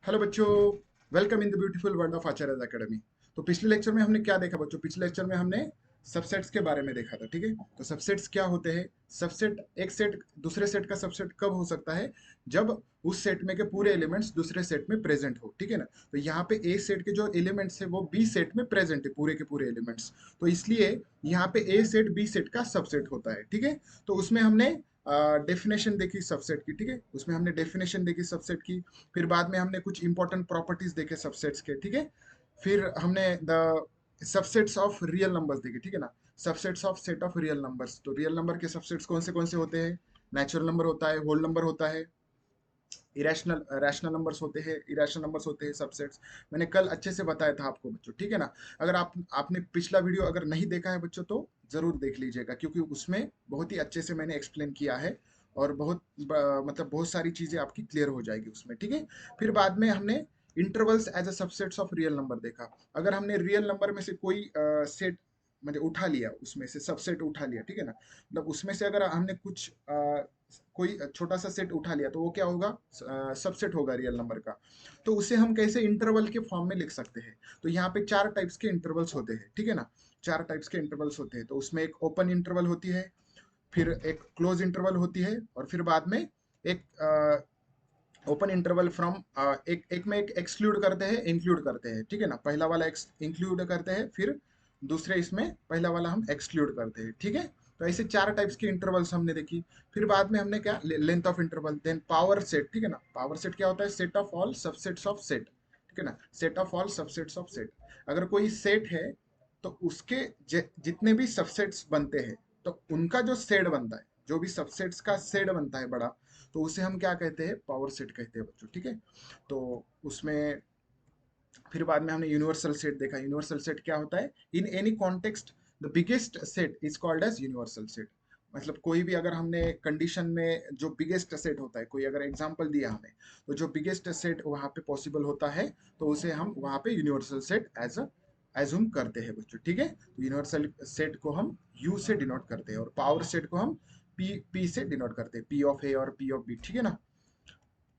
Hello बच्चों, welcome in the beautiful world of Acharya academy. तो पिछले लेक्चर में हमने क्या देखा बच्चों? पिछले लेक्चर में हमने सबसेट्स के बारे में देखा था। ठीक है, तो सबसेट्स क्या होते हैं? सबसेट, एक सेट दूसरे सेट का सबसेट कब हो सकता है? जब उस सेट में के पूरे एलिमेंट्स दूसरे सेट में प्रेजेंट हो। ठीक है ना? तो यहाँ पे ए सेट के जो एलिमेंट्स है वो बी सेट में प्रेजेंट है, पूरे के पूरे एलिमेंट्स। तो इसलिए यहाँ पे ए सेट बी सेट का सबसेट होता है। ठीक है, तो उसमें हमने डेफिनेशन देखी सबसेट की। ठीक है, उसमें हमने डेफिनेशन देखी सबसेट की। फिर बाद में हमने कुछ इंपॉर्टेंट प्रॉपर्टीज देखे सबसेट्स के। ठीक है, फिर हमने the subsets of real numbers देखे। ठीक है ना? Subsets of set of real numbers. तो रियल नंबर के सबसेट्स कौन से होते हैं? नेचुरल नंबर होता है, होल नंबर होता है, इरेशनल रैशनल नंबर्स होते हैं, इरेशनल नंबर्स होते हैं सबसेट्स। मैंने कल अच्छे से बताया था आपको बच्चों। ठीक है ना? अगर आपने पिछला वीडियो अगर नहीं देखा है बच्चों तो जरूर देख लीजिएगा, क्योंकि उसमें बहुत ही अच्छे से मैंने एक्सप्लेन किया है और मतलब बहुत सारी चीजें आपकी क्लियर हो जाएगी उसमें। ठीक है, फिर बाद में हमने intervals as a subsets of real number देखा। अगर हमने रियल नंबर में से कोई सेट मतलब उठा लिया, उसमें से सबसेट उठा लिया। ठीक है ना? मतलब उसमें से अगर हमने कुछ कोई छोटा सा सेट उठा लिया तो वो क्या होगा? सबसेट होगा रियल नंबर का। तो उसे हम कैसे इंटरवल के फॉर्म में लिख सकते हैं? तो यहाँ पे चार टाइप्स के इंटरवल्स होते हैं। ठीक है ना? चार टाइप्स के इंटरवल्स होते हैं। तो उसमें एक ओपन इंटरवल होती है, फिर एक क्लोज इंटरवल होती है, और फिर बाद में एक ओपन इंटरवल फ्रॉम एक एक में एक एक्सक्लूड करते हैं, इंक्लूड करते हैं। ठीक है ना? पहला वाला इंक्लूड करते हैं, फिर दूसरे इसमें पहला वाला हम एक्सक्लूड करते हैं। ठीक है, तो ऐसे चार टाइप्स के इंटरवल्स हमने देखी। फिर बाद में हमने क्या, length of interval, then power set. ठीक है ना? पावर सेट क्या होता है? Set of all subsets of set. ठीक है ना? Set of all subsets of set. अगर कोई सेट है तो उसके जितने भी सबसेट्स बनते हैं तो उनका जो सेट बनता है, जो भी सबसेट्स का सेट बनता है बड़ा, तो उसे हम क्या कहते हैं? पावर सेट कहते हैं बच्चों। ठीक है, तो उसमें फिर बाद में हमने यूनिवर्सल सेट देखा। यूनिवर्सल सेट क्या होता है? In any context the biggest set is called as universal set. मतलब कोई भी अगर हमने कंडीशन में जो बिगेस्ट सेट होता है, कोई अगर एग्जांपल दिया हमें, तो जो बिगेस्ट सेट वहां पे पॉसिबल होता है तो उसे हम वहां पे universal set as a assume करते हैं बच्चों। ठीक है, तो यूनिवर्सल सेट को हम यू से डिनोट करते हैं और पावर सेट को हम पी से डिनोट करते हैं, पी ऑफ ए और पी ऑफ बी। ठीक है ना?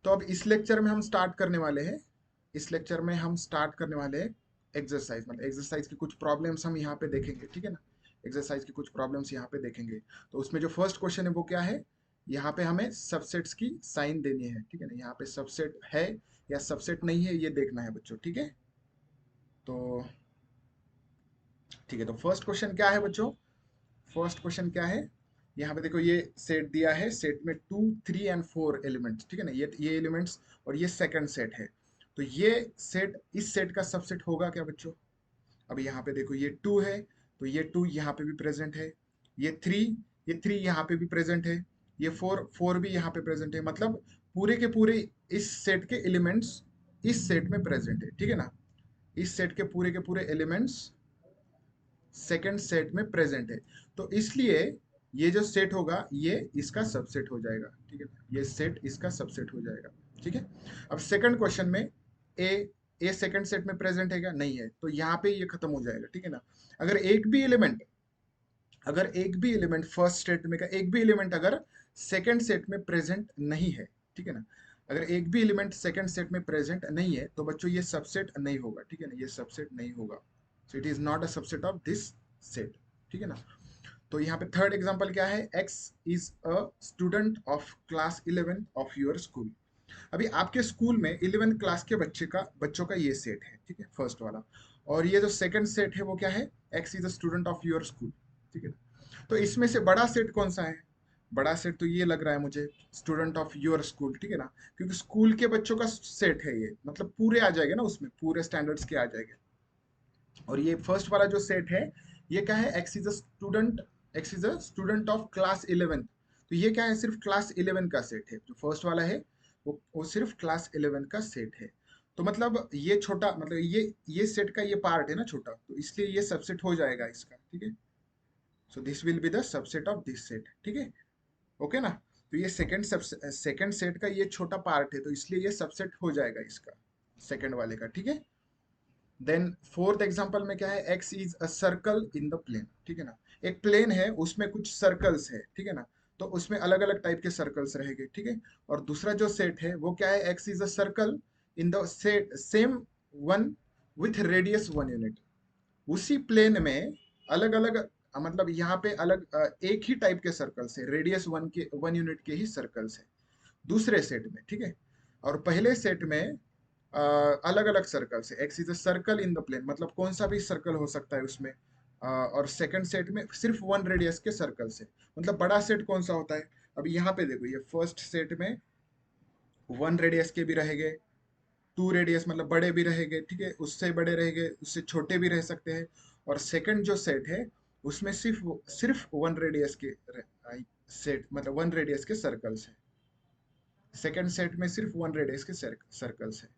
तो अब इस लेक्चर में हम स्टार्ट करने वाले हैं, इस लेक्चर में हम स्टार्ट करने वाले हैं एक्सरसाइज। मतलब एक्सरसाइज की कुछ प्रॉब्लम्स हम यहाँ पे देखेंगे। ठीक है ना? एक्सरसाइज की कुछ प्रॉब्लम्स यहाँ पे देखेंगे। तो उसमें जो फर्स्ट क्वेश्चन है वो क्या है? यहाँ पे हमें सबसेट्स की साइन देनी है। ठीक है ना? यहाँ पे सबसेट है या सबसेट नहीं है ये देखना है बच्चों। ठीक है, तो ठीक है, तो फर्स्ट क्वेश्चन क्या है बच्चों? फर्स्ट क्वेश्चन क्या है? यहाँ पे देखो, ये सेट दिया है, सेट में 2, 3 एंड 4 एलिमेंट्स। ठीक है ना? ये एलिमेंट्स और ये सेकंड सेट है। तो ये सेट इस सेट का सबसेट होगा क्या बच्चों? अब यहाँ पे देखो, ये 2 है तो ये 2 यहाँ पे भी प्रेजेंट है। ये थ्री यहाँ पे भी प्रेजेंट है। ये 4 भी यहाँ पे प्रेजेंट है। मतलब पूरे के पूरे इस सेट के एलिमेंट्स इस सेट में प्रेजेंट है। ठीक है ना? इस सेट के पूरे एलिमेंट्स सेकंड सेट में प्रेजेंट है। तो इसलिए ये जो सेट होगा ये इसका सबसेट हो जाएगा। ठीक है, ये सेट इसका सबसेट हो जाएगा। ठीक है, अब सेकंड क्वेश्चन में ए ए सेकंड सेट में प्रेजेंट है क्या? नहीं है, तो यहाँ पे ये खत्म हो जाएगा। ठीक है ना? अगर एक भी एलिमेंट फर्स्ट सेट में का एक भी एलिमेंट अगर सेकंड सेट में प्रेजेंट नहीं है, ठीक है ना, अगर एक भी एलिमेंट सेकंड सेट में प्रेजेंट नहीं है तो बच्चों ये सबसेट नहीं होगा। ठीक है ना? ये सबसेट नहीं होगा। So it is not a subset of this set. ठीक है ना? तो यहाँ पे थर्ड एग्जांपल क्या है? x is a student of class 11 of your school. अभी आपके स्कूल में 11 क्लास के बच्चों का ये सेट है। ठीक है, फर्स्ट वाला। और ये जो सेकंड सेट है वो क्या है? x is a student of your school. ठीक है, तो इसमें से बड़ा सेट कौन सा है? बड़ा सेट तो ये लग रहा है मुझे, स्टूडेंट ऑफ योर स्कूल। ठीक है ना? क्योंकि स्कूल के बच्चों का सेट है ये, मतलब पूरे आ जाएंगे ना, उसमें पूरे स्टैंडर्ड्स के आ जाएंगे। और ये फर्स्ट वाला जो सेट है ये क्या है? X is a student of class 11। तो ये क्या है? सिर्फ क्लास 11 का सेट है। जो फर्स्ट वाला है वो सिर्फ क्लास 11 का सेट है। तो मतलब ये छोटा, मतलब ये सेट का ये पार्ट है ना छोटा, तो इसलिए ये सबसेट हो जाएगा इसका। ठीक है, so this will be the subset of this set. ठीक है, ओके ना? तो ये सेकंड सेट का ये छोटा पार्ट है तो इसलिए ये सबसेट हो जाएगा इसका, सेकंड वाले का। ठीक है, देन फोर्थ एग्जांपल में क्या है? X is a circle in the plane. ठीक है ना? एक प्लेन है उसमें कुछ सर्कल्स है। ठीक है ना? तो उसमें अलग अलग टाइप के सर्कल्स रहेंगे। ठीक है, और दूसरा जो सेट है वो क्या है? X is a circle in the set same one with radius 1 unit. उसी प्लेन में अलग अलग मतलब यहाँ पे अलग एक ही टाइप के सर्कल्स है, रेडियस 1 यूनिट के ही सर्कल्स है दूसरे सेट में, ठीक है। और पहले सेट में अलग अलग सर्कल्स है। X is a circle in the plane, मतलब कौन सा भी सर्कल हो सकता है उसमें। और सेकंड सेट में सिर्फ 1 रेडियस के सर्कल्स है। मतलब बड़ा सेट कौन सा होता है, अभी यहाँ पे देखो, ये फर्स्ट सेट में 1 रेडियस के भी रहेंगे, 2 रेडियस मतलब बड़े भी रहेंगे, ठीक है, उससे बड़े रहेंगे, उससे छोटे भी रह सकते हैं। और सेकंड जो सेट है उसमें सिर्फ सिर्फ 1 रेडियस के सेट, मतलब 1 रेडियस के सर्कल्स है। सेकंड सेट में सिर्फ 1 रेडियस के सर्कल्स है।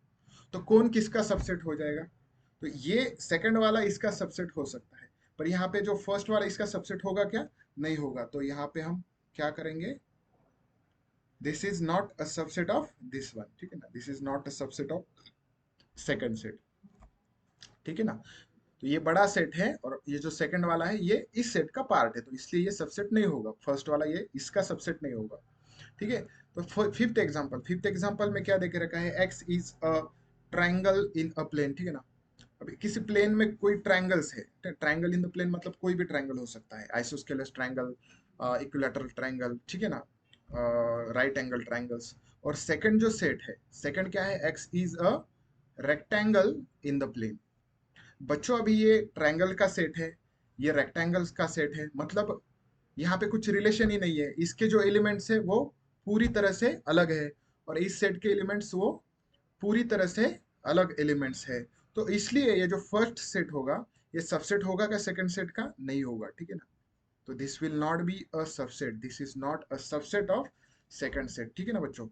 तो कौन किसका सबसेट हो जाएगा, तो ये सेकंड वाला इसका सबसेट हो सकता है, पर यहाँ पे जो फर्स्ट वाला इसका सबसेट होगा क्या, नहीं होगा। तो यहाँ पे हम क्या करेंगे, this is not a subset of this one, ठीक है ना, this is not a subset of second set, ठीक है ना। तो ये बड़ा सेट है और ये जो सेकंड वाला है ये इस सेट का पार्ट है, तो इसलिए ये सबसेट नहीं होगा। फर्स्ट वाला ये इसका सबसेट नहीं होगा, ठीक है। तो फिफ्थ एग्जांपल में क्या देके रखा है, x is a triangle in a plane, ठीक है ना। अभी किसी प्लेन में कोई ट्राइंगल्स है, ट्राइंगल इन द प्लेन मतलब कोई भी ट्राइंगल हो सकता है, आइसोस्केलस ट्राइंगल, इक्विलैटरल ट्राइंगल, ठीक है ना, राइट एंगल ट्राइंगल्स। और सेकंड जो सेट है, सेकंड क्या है, x is a rectangle in the plane. बच्चों अभी ये ट्रायंगल का सेट है, ये रेक्टेंगल्स का सेट है, मतलब यहाँ पे कुछ रिलेशन ही नहीं है। इसके जो एलिमेंट्स है वो पूरी तरह से अलग है, और इस सेट के एलिमेंट्स वो पूरी तरह से अलग एलिमेंट्स है। तो इसलिए ये जो फर्स्ट सेट होगा ये सबसेट होगा क्या सेकंड सेट का, नहीं होगा, ठीक है ना। तो this will not be a subset, this is not a subset of second set, ठीक है ना बच्चों।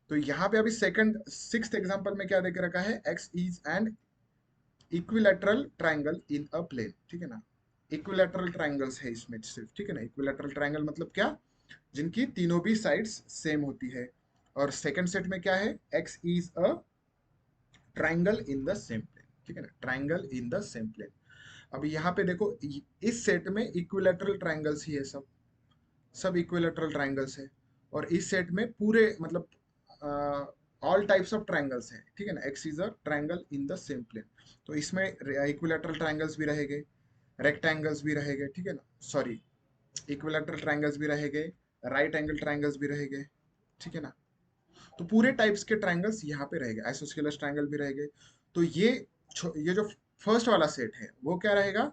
तो यहाँ पे अभी सेकंड सिक्स्थ एग्जांपल में क्या देके रखा है, x is an equilateral triangle in a plane, ठीक है ना। इक्विलैटरल ट्राइंगल्स है इसमें सिर्फ, ठीक है ना। इक्विलैटरल ट्राइंगल मतलब क्या, जिनकी तीनों भी साइड्स सेम होती है। और सेकंड सेट में क्या है, x is a triangle in the same plane, ठीक है ना, triangle in the same plane. अभी यहाँ पे देखो, इस सेट में इक्विलैटरल ट्राइंगल्स ही है, सब सब इक्विलैटरल ट्राइंगल्स है। और इस सेट में पूरे मतलब ऑल टाइप्स ऑफ ट्राइंगल्स है, ठीक है ना। X is a triangle in the same plane, तो इसमें इक्विलैटरल ट्राइंगल्स भी रहेंगे, रेक्टेंगल्स भी रहेंगे, ठीक है ना, सॉरी, इक्विलैटरल ट्राइंगल्स भी रहेंगे, राइट एंगल ट्राइंगल्स भी रहेंगे, ठीक है ना। तो पूरे टाइप्स के ट्राइंगल्स यहाँ पे रहेंगे, आइसोस्केलस ट्राइंगल भी रहेंगे। तो ये जो फर्स्ट वाला सेट है वो क्या रहेगा,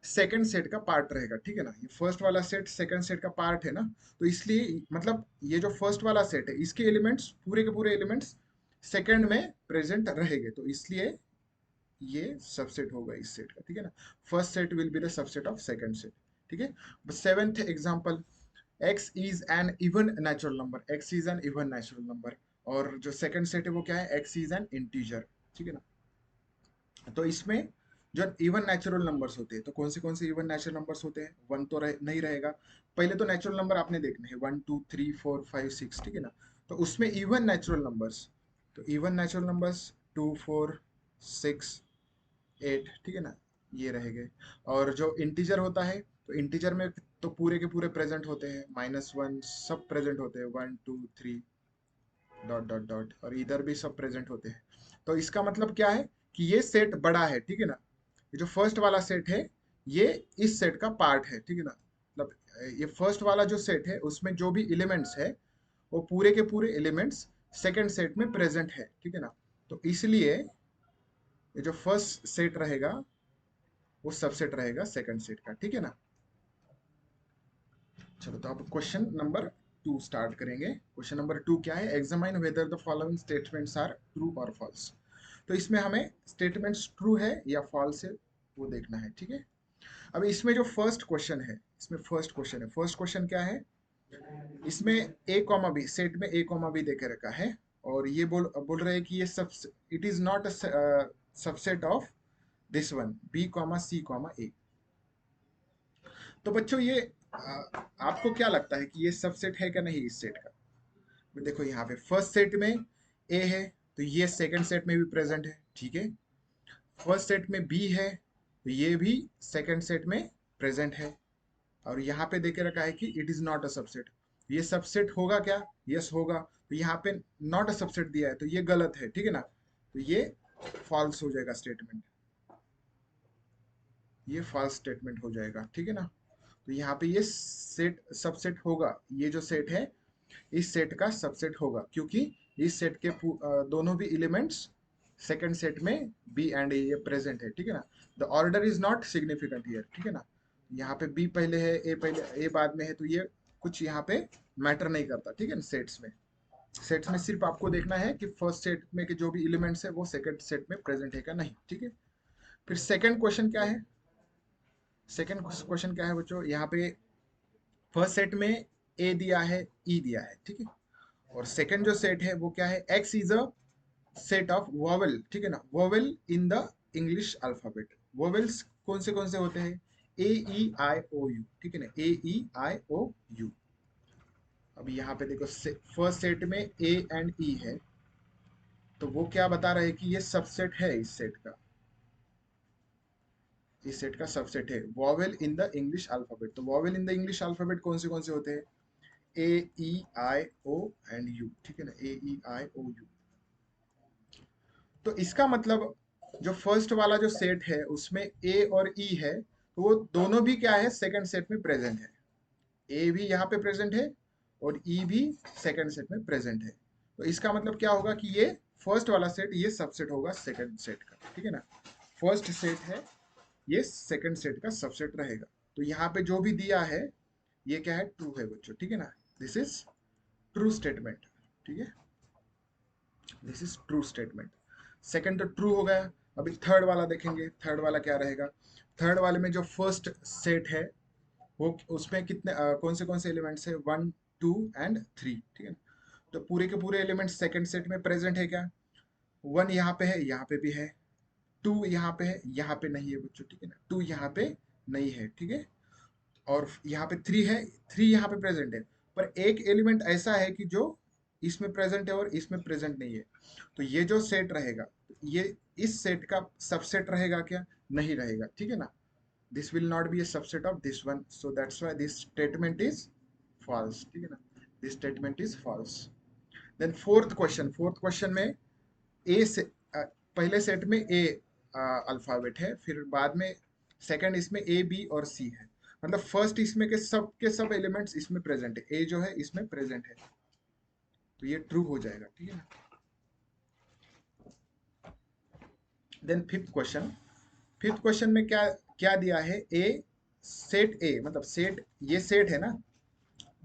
सेकंड सेट का पार्ट रहेगा, ठीक है ना। ये फर्स्ट वाला सेट सेकंड सेट का पार्ट है ना, तो इसलिए मतलब ये जो फर्स्ट वाला सेट है इसके एलिमेंट्स, पूरे के पूरे एलिमेंट्स सेकंड में प्रेजेंट रहेंगे, तो इसलिए ये सबसेट होगा इस सेट का, ठीक है ना। First set will be the subset of second set, ठीक है। Seventh example, x is an even natural number, x is an even natural number. और जो सेकंड सेट है वो क्या है, x इज एन इंटीजर, ठीक है ना। तो इसमें जो इवन नेचुरल नंबर्स होते हैं, तो कौन से इवन नेचुरल नंबर्स होते हैं, वन तो नहीं रहेगा। पहले तो नेचुरल नंबर आपने देखने हैं, 1 2 3 4 5 6, ठीक है ना। तो उसमें इवन नेचुरल नंबर्स, तो इवन नेचुरल नंबर्स 2 4 6 8, ठीक है ना, ये रहेंगे। और जो इंटीजर होता है, तो इंटीजर में तो पूरे के पूरे प्रेजेंट होते हैं, -1 सब प्रेजेंट होते हैं, 1 2 3 डॉट डॉट डॉट, और इधर भी सब प्रेजेंट होते हैं। तो इसका मतलब क्या है कि ये सेट बड़ा है, ठीक है ना। ये जो फर्स्ट वाला सेट है ये इस सेट का पार्ट है, ठीक है ना। मतलब ये फर्स्ट वाला जो सेट है उसमें जो भी एलिमेंट्स है वो पूरे के पूरे एलिमेंट्स सेकंड सेट में प्रेजेंट है, ठीक है ना। तो इसलिए ये जो फर्स्ट सेट रहेगा वो सबसेट रहेगा सेकंड सेट का, ठीक है ना। चलो तो अब क्वेश्चन नंबर 2 स्टार्ट करेंगे। क्वेश्चन नंबर 2 क्या है, examine whether the following statements are true और फॉल्स। तो इसमें हमें स्टेटमेंट्स ट्रू है या फॉल्स है वो देखना है, ठीक है। अब इसमें जो फर्स्ट क्वेश्चन है, फर्स्ट क्वेश्चन क्या है, इसमें ए कॉमा बी, सेट में ए कॉमा बी देके रखा है, और ये बोल रहे हैं कि ये सब, it is not a subset of this one, B comma C comma A. तो बच्चों ये आपको क्या लगता है कि ये सबसेट है क्या नहीं इस सेट का। देखो यहाँ पे फर्स्ट सेट में ए है, तो ये सेकंड सेट में भी प्रेजेंट है, ठीक है। फर्स्ट सेट में बी है, तो ये भी सेकंड सेट में प्रेजेंट है। और यहाँ पे देके रखा है कि it is not a subset, ये सबसेट होगा क्या, यस होगा। तो यहाँ पे नॉट अ सबसेट दिया है तो ये गलत है, ठीक है ना। तो ये फॉल्स हो जाएगा स्टेटमेंट, ये फॉल्स स्टेटमेंट हो जाएगा, ठीक है ना। तो यहाँ पे ये सेट सबसेट होगा, ये जो सेट है इस सेट का सबसेट होगा, क्योंकि इस सेट के दोनों भी एलिमेंट्स सेकंड सेट में बी एंड ए ये प्रेजेंट है, ठीक है ना। The order is not significant here, ठीक है ना। यहाँ पे बी पहले है, ए पहले, ए बाद में है, तो ये कुछ यहाँ पे मैटर नहीं करता, ठीक है ना। सेट्स में सिर्फ आपको देखना है कि फर्स्ट सेट में के जो भी एलिमेंट्स है वो सेकंड सेट में प्रेजेंट है क्या नहीं, ठीक है। फिर सेकंड क्वेश्चन क्या है, सेकंड क्वेश्चन क्या है बच्चों, यहाँ पे फर्स्ट सेट में ए दिया है, ई दिया है, ठीक है। और सेकंड जो सेट है वो क्या है, x is a set of vowel, ठीक है ना, vowel in the English alphabet. Vowels कौन से होते हैं, ए ई आई ओ यू, ठीक है ना, ए ई आई ओ यू। अभी यहाँ पे देखो फर्स्ट सेट में ए एंड ई है, तो वो क्या बता रहे हैं कि ये सबसेट है इस सेट का, इस सेट का सबसेट है vowel in the English alphabet. तो vowel in the English alphabet कौन से होते हैं, ए ई आई ओ एंड यू, ठीक है ना, ए ई आई ओ यू। तो इसका मतलब जो फर्स्ट वाला जो सेट है उसमें ए और ई है, तो वो दोनों भी क्या है, सेकंड सेट में प्रेजेंट है। ए भी यहाँ पे प्रेजेंट है और ई भी सेकंड सेट में प्रेजेंट है। तो इसका मतलब क्या होगा कि ये फर्स्ट वाला सेट ये सबसेट होगा सेकंड सेट का, ठीक है ना। फर्स्ट सेट है, ये सेकंड सेट का सबसेट रहेगा। तो यहाँ पे जो भी दिया है ये क्या है, ट्रू है बच्चों, ठीक है ना। दिस इज ट्रू स्टेटमेंट, ठीक है, this is true statement. Second तो ट्रू हो गया। अभी थर्ड वाला देखेंगे, थर्ड वाला क्या रहेगा। थर्ड वाले में जो फर्स्ट सेट है वो उसमें कितने कौन से एलिमेंट्स है, 1 2 एंड 3, ठीक है ना। तो पूरे के पूरे एलिमेंट्स सेकंड सेट में प्रेजेंट है क्या, 1 यहाँ पे है, यहाँ पे भी है, 2 यहाँ पे है, यहाँ पे नहीं है बच्चों, ठीक है ना, 2 यहाँ पे नहीं है, ठीक है। और यहाँ पे 3 है, 3 यहाँ पे प्रेजेंट है। पर एक एलिमेंट ऐसा है कि जो इसमें प्रेजेंट है और इसमें प्रेजेंट नहीं है। तो ये जो सेट रहेगा ये इस सेट का सबसेट रहेगा क्या, नहीं रहेगा, ठीक है ना। This will not be a subset of this one, so that's why this statement is false, ठीक है ना, this statement is false. Then fourth question में ए से पहले सेट में ए अल्फाबेट है, फिर बाद में सेकंड इसमें ए बी और सी है। मतलब फर्स्ट इसमें के सब एलिमेंट्स इसमें प्रेजेंट है, ए जो है इसमें प्रेजेंट है, तो ये ट्रू हो जाएगा, ठीक है ना। देन फिफ्थ क्वेश्चन में क्या क्या दिया है, ए सेट ए, मतलब सेट, ये सेट है ना,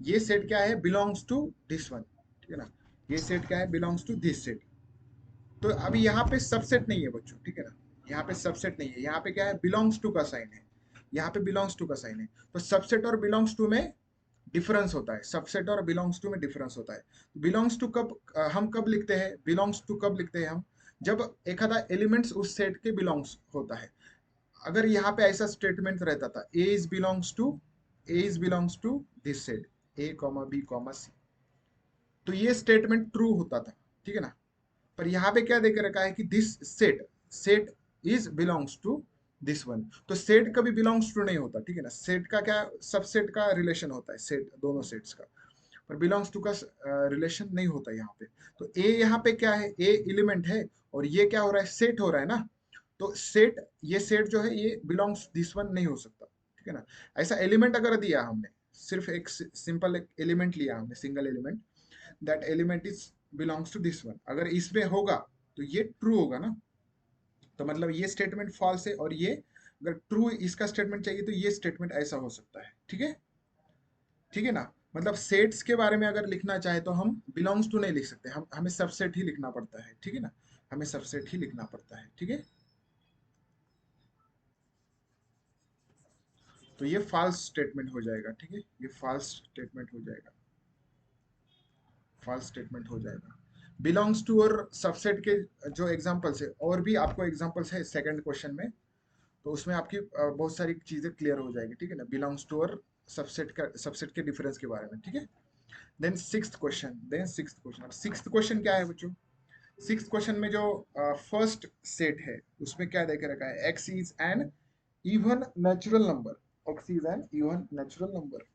ये सेट क्या है, बिलोंग्स टू दिस वन, ठीक है ना, ये सेट क्या है, बिलोंग्स टू दिस सेट। तो अभी यहाँ पे सबसेट नहीं है बच्चों, ठीक है ना, यहाँ पे सबसेट नहीं है, यहाँ पे क्या है, बिलोंग्स टू का साइन है, यहाँ पे बिलोंग्स टू का साइन है। तो सबसेट और बिलोंग्स टू में डिफरेंस होता है, सबसेट और बिलोंग्स टू में डिफरेंस होता है। बिलोंग्स टू कब हम कब लिखते हैं, बिलोंग्स टू कब लिखते हैं हम, जब एक आधा एलिमेंट्स उस सेट के बिलोंग्स होता है। अगर यहाँ पे ऐसा स्टेटमेंट रहता था, A is belongs to this set, A comma B comma C, तो ये स्टेटमेंट ट्रू होता था, ठीक है ना। पर यहाँ पे क्या देकर रखा है कि this set set is belongs to this one, तो सेट कभी बिलोंग्स टू नहीं होता, ठीक है ना। सेट का क्या, सबसेट का रिलेशन होता है, सेट दोनों सेट्स का, पर बिलोंग्स टू का रिलेशन नहीं होता यहाँ पे। तो ए यहाँ पे क्या है, ए एलिमेंट है और ये क्या हो रहा है, सेट हो रहा है ना। तो सेट, ये सेट जो है ये बिलोंग्स दिस वन नहीं हो सकता, ठीक है ना। ऐसा एलिमेंट अगर दिया हमने, सिर्फ एक सिंपल एक एलिमेंट लिया हमने, single element, that element is belongs to this one, अगर इसमें होगा तो ये ट्रू होगा ना। तो मतलब ये स्टेटमेंट फॉल्स है, और ये अगर ट्रू इसका स्टेटमेंट चाहिए तो ये स्टेटमेंट ऐसा हो सकता है, ठीक है, ठीक है ना। मतलब सेट्स के बारे में अगर लिखना चाहे तो हम बिलोंग्स टू नहीं लिख सकते, हम हमें सबसेट ही लिखना पड़ता है, ठीक है ना, हमें सबसेट ही लिखना पड़ता है, ठीक है। तो ये फॉल्स स्टेटमेंट हो जाएगा, ठीक है, ये फॉल्स स्टेटमेंट हो जाएगा, फॉल्स स्टेटमेंट हो जाएगा। बिलोंग्स टू और सबसेट के जो एग्जांपल्स है, और भी आपको एग्जांपल्स है सेकंड क्वेश्चन में, तो उसमें आपकी बहुत सारी चीजें क्लियर हो जाएगी, ठीक है ना, बिलोंग्स टू और सबसेट के डिफरेंस के बारे में, ठीक है। देन सिक्स्थ क्वेश्चन अब सिक्स्थ क्वेश्चन क्या है बच्चों, सिक्स्थ क्वेश्चन में जो फर्स्ट सेट है उसमें क्या देकर रखा है, x is N even natural number, x is N even natural number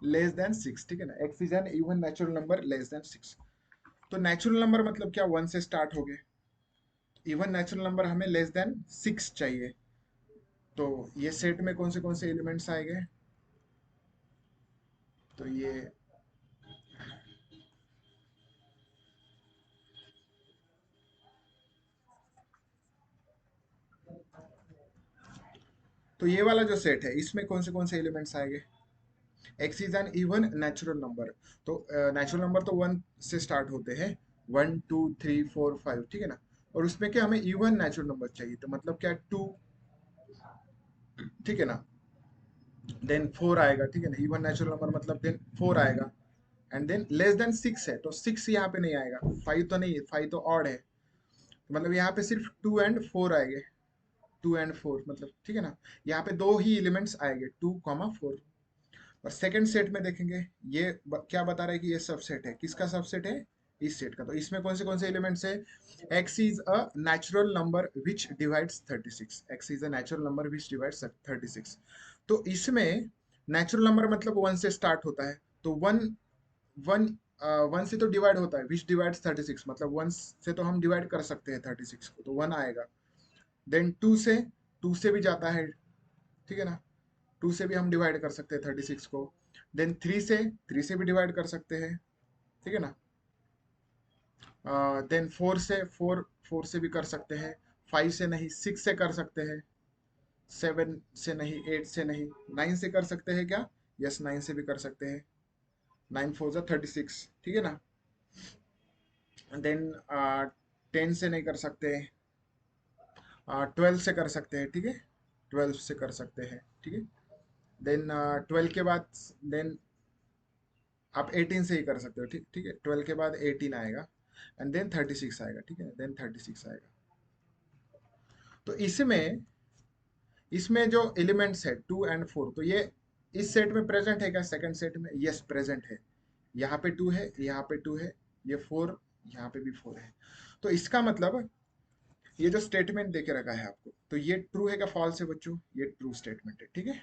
less than 6, ठीक है ना, x is N even natural number less than 6। तो नेचुरल नंबर मतलब क्या, 1 से स्टार्ट हो गए। इवन नेचुरल नंबर हमें लेस देन 6 चाहिए। तो ये सेट में कौन से एलिमेंट्स आएंगे, तो ये ये वाला जो सेट है इसमें कौन से एलिमेंट्स आएंगे। X is N even natural number. तो नेचुरल नंबर तो 1 से स्टार्ट होते हैं, 1 2 3 4 5, ठीक है ना। और उसमें क्या हमें इवन नेचुरल नंबर चाहिए, तो मतलब क्या 2, ठीक है ना। देन 4 आएगा, ठीक है ना, इवन नेचुरल नंबर मतलब देन 4 आएगा। एंड देन लेस देन 6 है तो 6 यहाँ पे नहीं आएगा, 5 तो नहीं है, 5 तो ऑड है। मतलब यहाँ पे सिर्फ 2 एंड 4 आएंगे, 2 एंड 4 मतलब, ठीक है ना। यहाँ पे दो ही एलिमेंट्स आएंगे, 2 4। और सेकंड सेट में देखेंगे, ये क्या बता रहा है कि ये सबसेट है, किसका सबसेट है, इस सेट का। तो इसमें कौन से एलिमेंट्स है, x is a natural number which divides 36, x is a natural number which divides 36। तो इसमें नेचुरल नंबर मतलब 1 से स्टार्ट होता है, तो 1 1 1 से तो डिवाइड होता है, विच डिवाइड्स 36 मतलब 1 से तो हम डिवाइड कर सकते हैं 36 को, तो 1 आएगा। देन 2 से भी जाता है, ठीक है ना, 2 से भी हम डिवाइड कर सकते हैं 36 को। देन 3 से भी डिवाइड कर सकते हैं, ठीक है ना। देन 4 से भी कर सकते हैं, 5 से नहीं, 6 से कर सकते हैं, 7 से नहीं, 8 से नहीं, 9 से कर सकते हैं क्या, यस 9 से भी कर सकते हैं, 9 4 36, ठीक है ना। देन 10 से नहीं कर सकते, 12 से कर सकते हैं, ठीक है, 12 से कर सकते हैं, ठीक है। देन 12 के बाद, देन आप 18 से ही कर सकते हो, ठीक ठीक है, 12 के बाद 18 आएगा, एंड देन 36 आएगा, ठीक है, देन 36 आएगा। तो इसमें इसमें जो एलिमेंट्स है 2 एंड 4, तो ये इस सेट में प्रेजेंट है क्या, सेकंड सेट में, यस प्रेजेंट है। यहाँ पे 2 है, यहाँ पे 2 है, ये 4, यहाँ पे भी 4 है। तो इसका मतलब ये जो स्टेटमेंट देके रखा है आपको, तो ये ट्रू है क्या फॉल्स है बच्चों, ये ट्रू स्टेटमेंट है, ठीक है।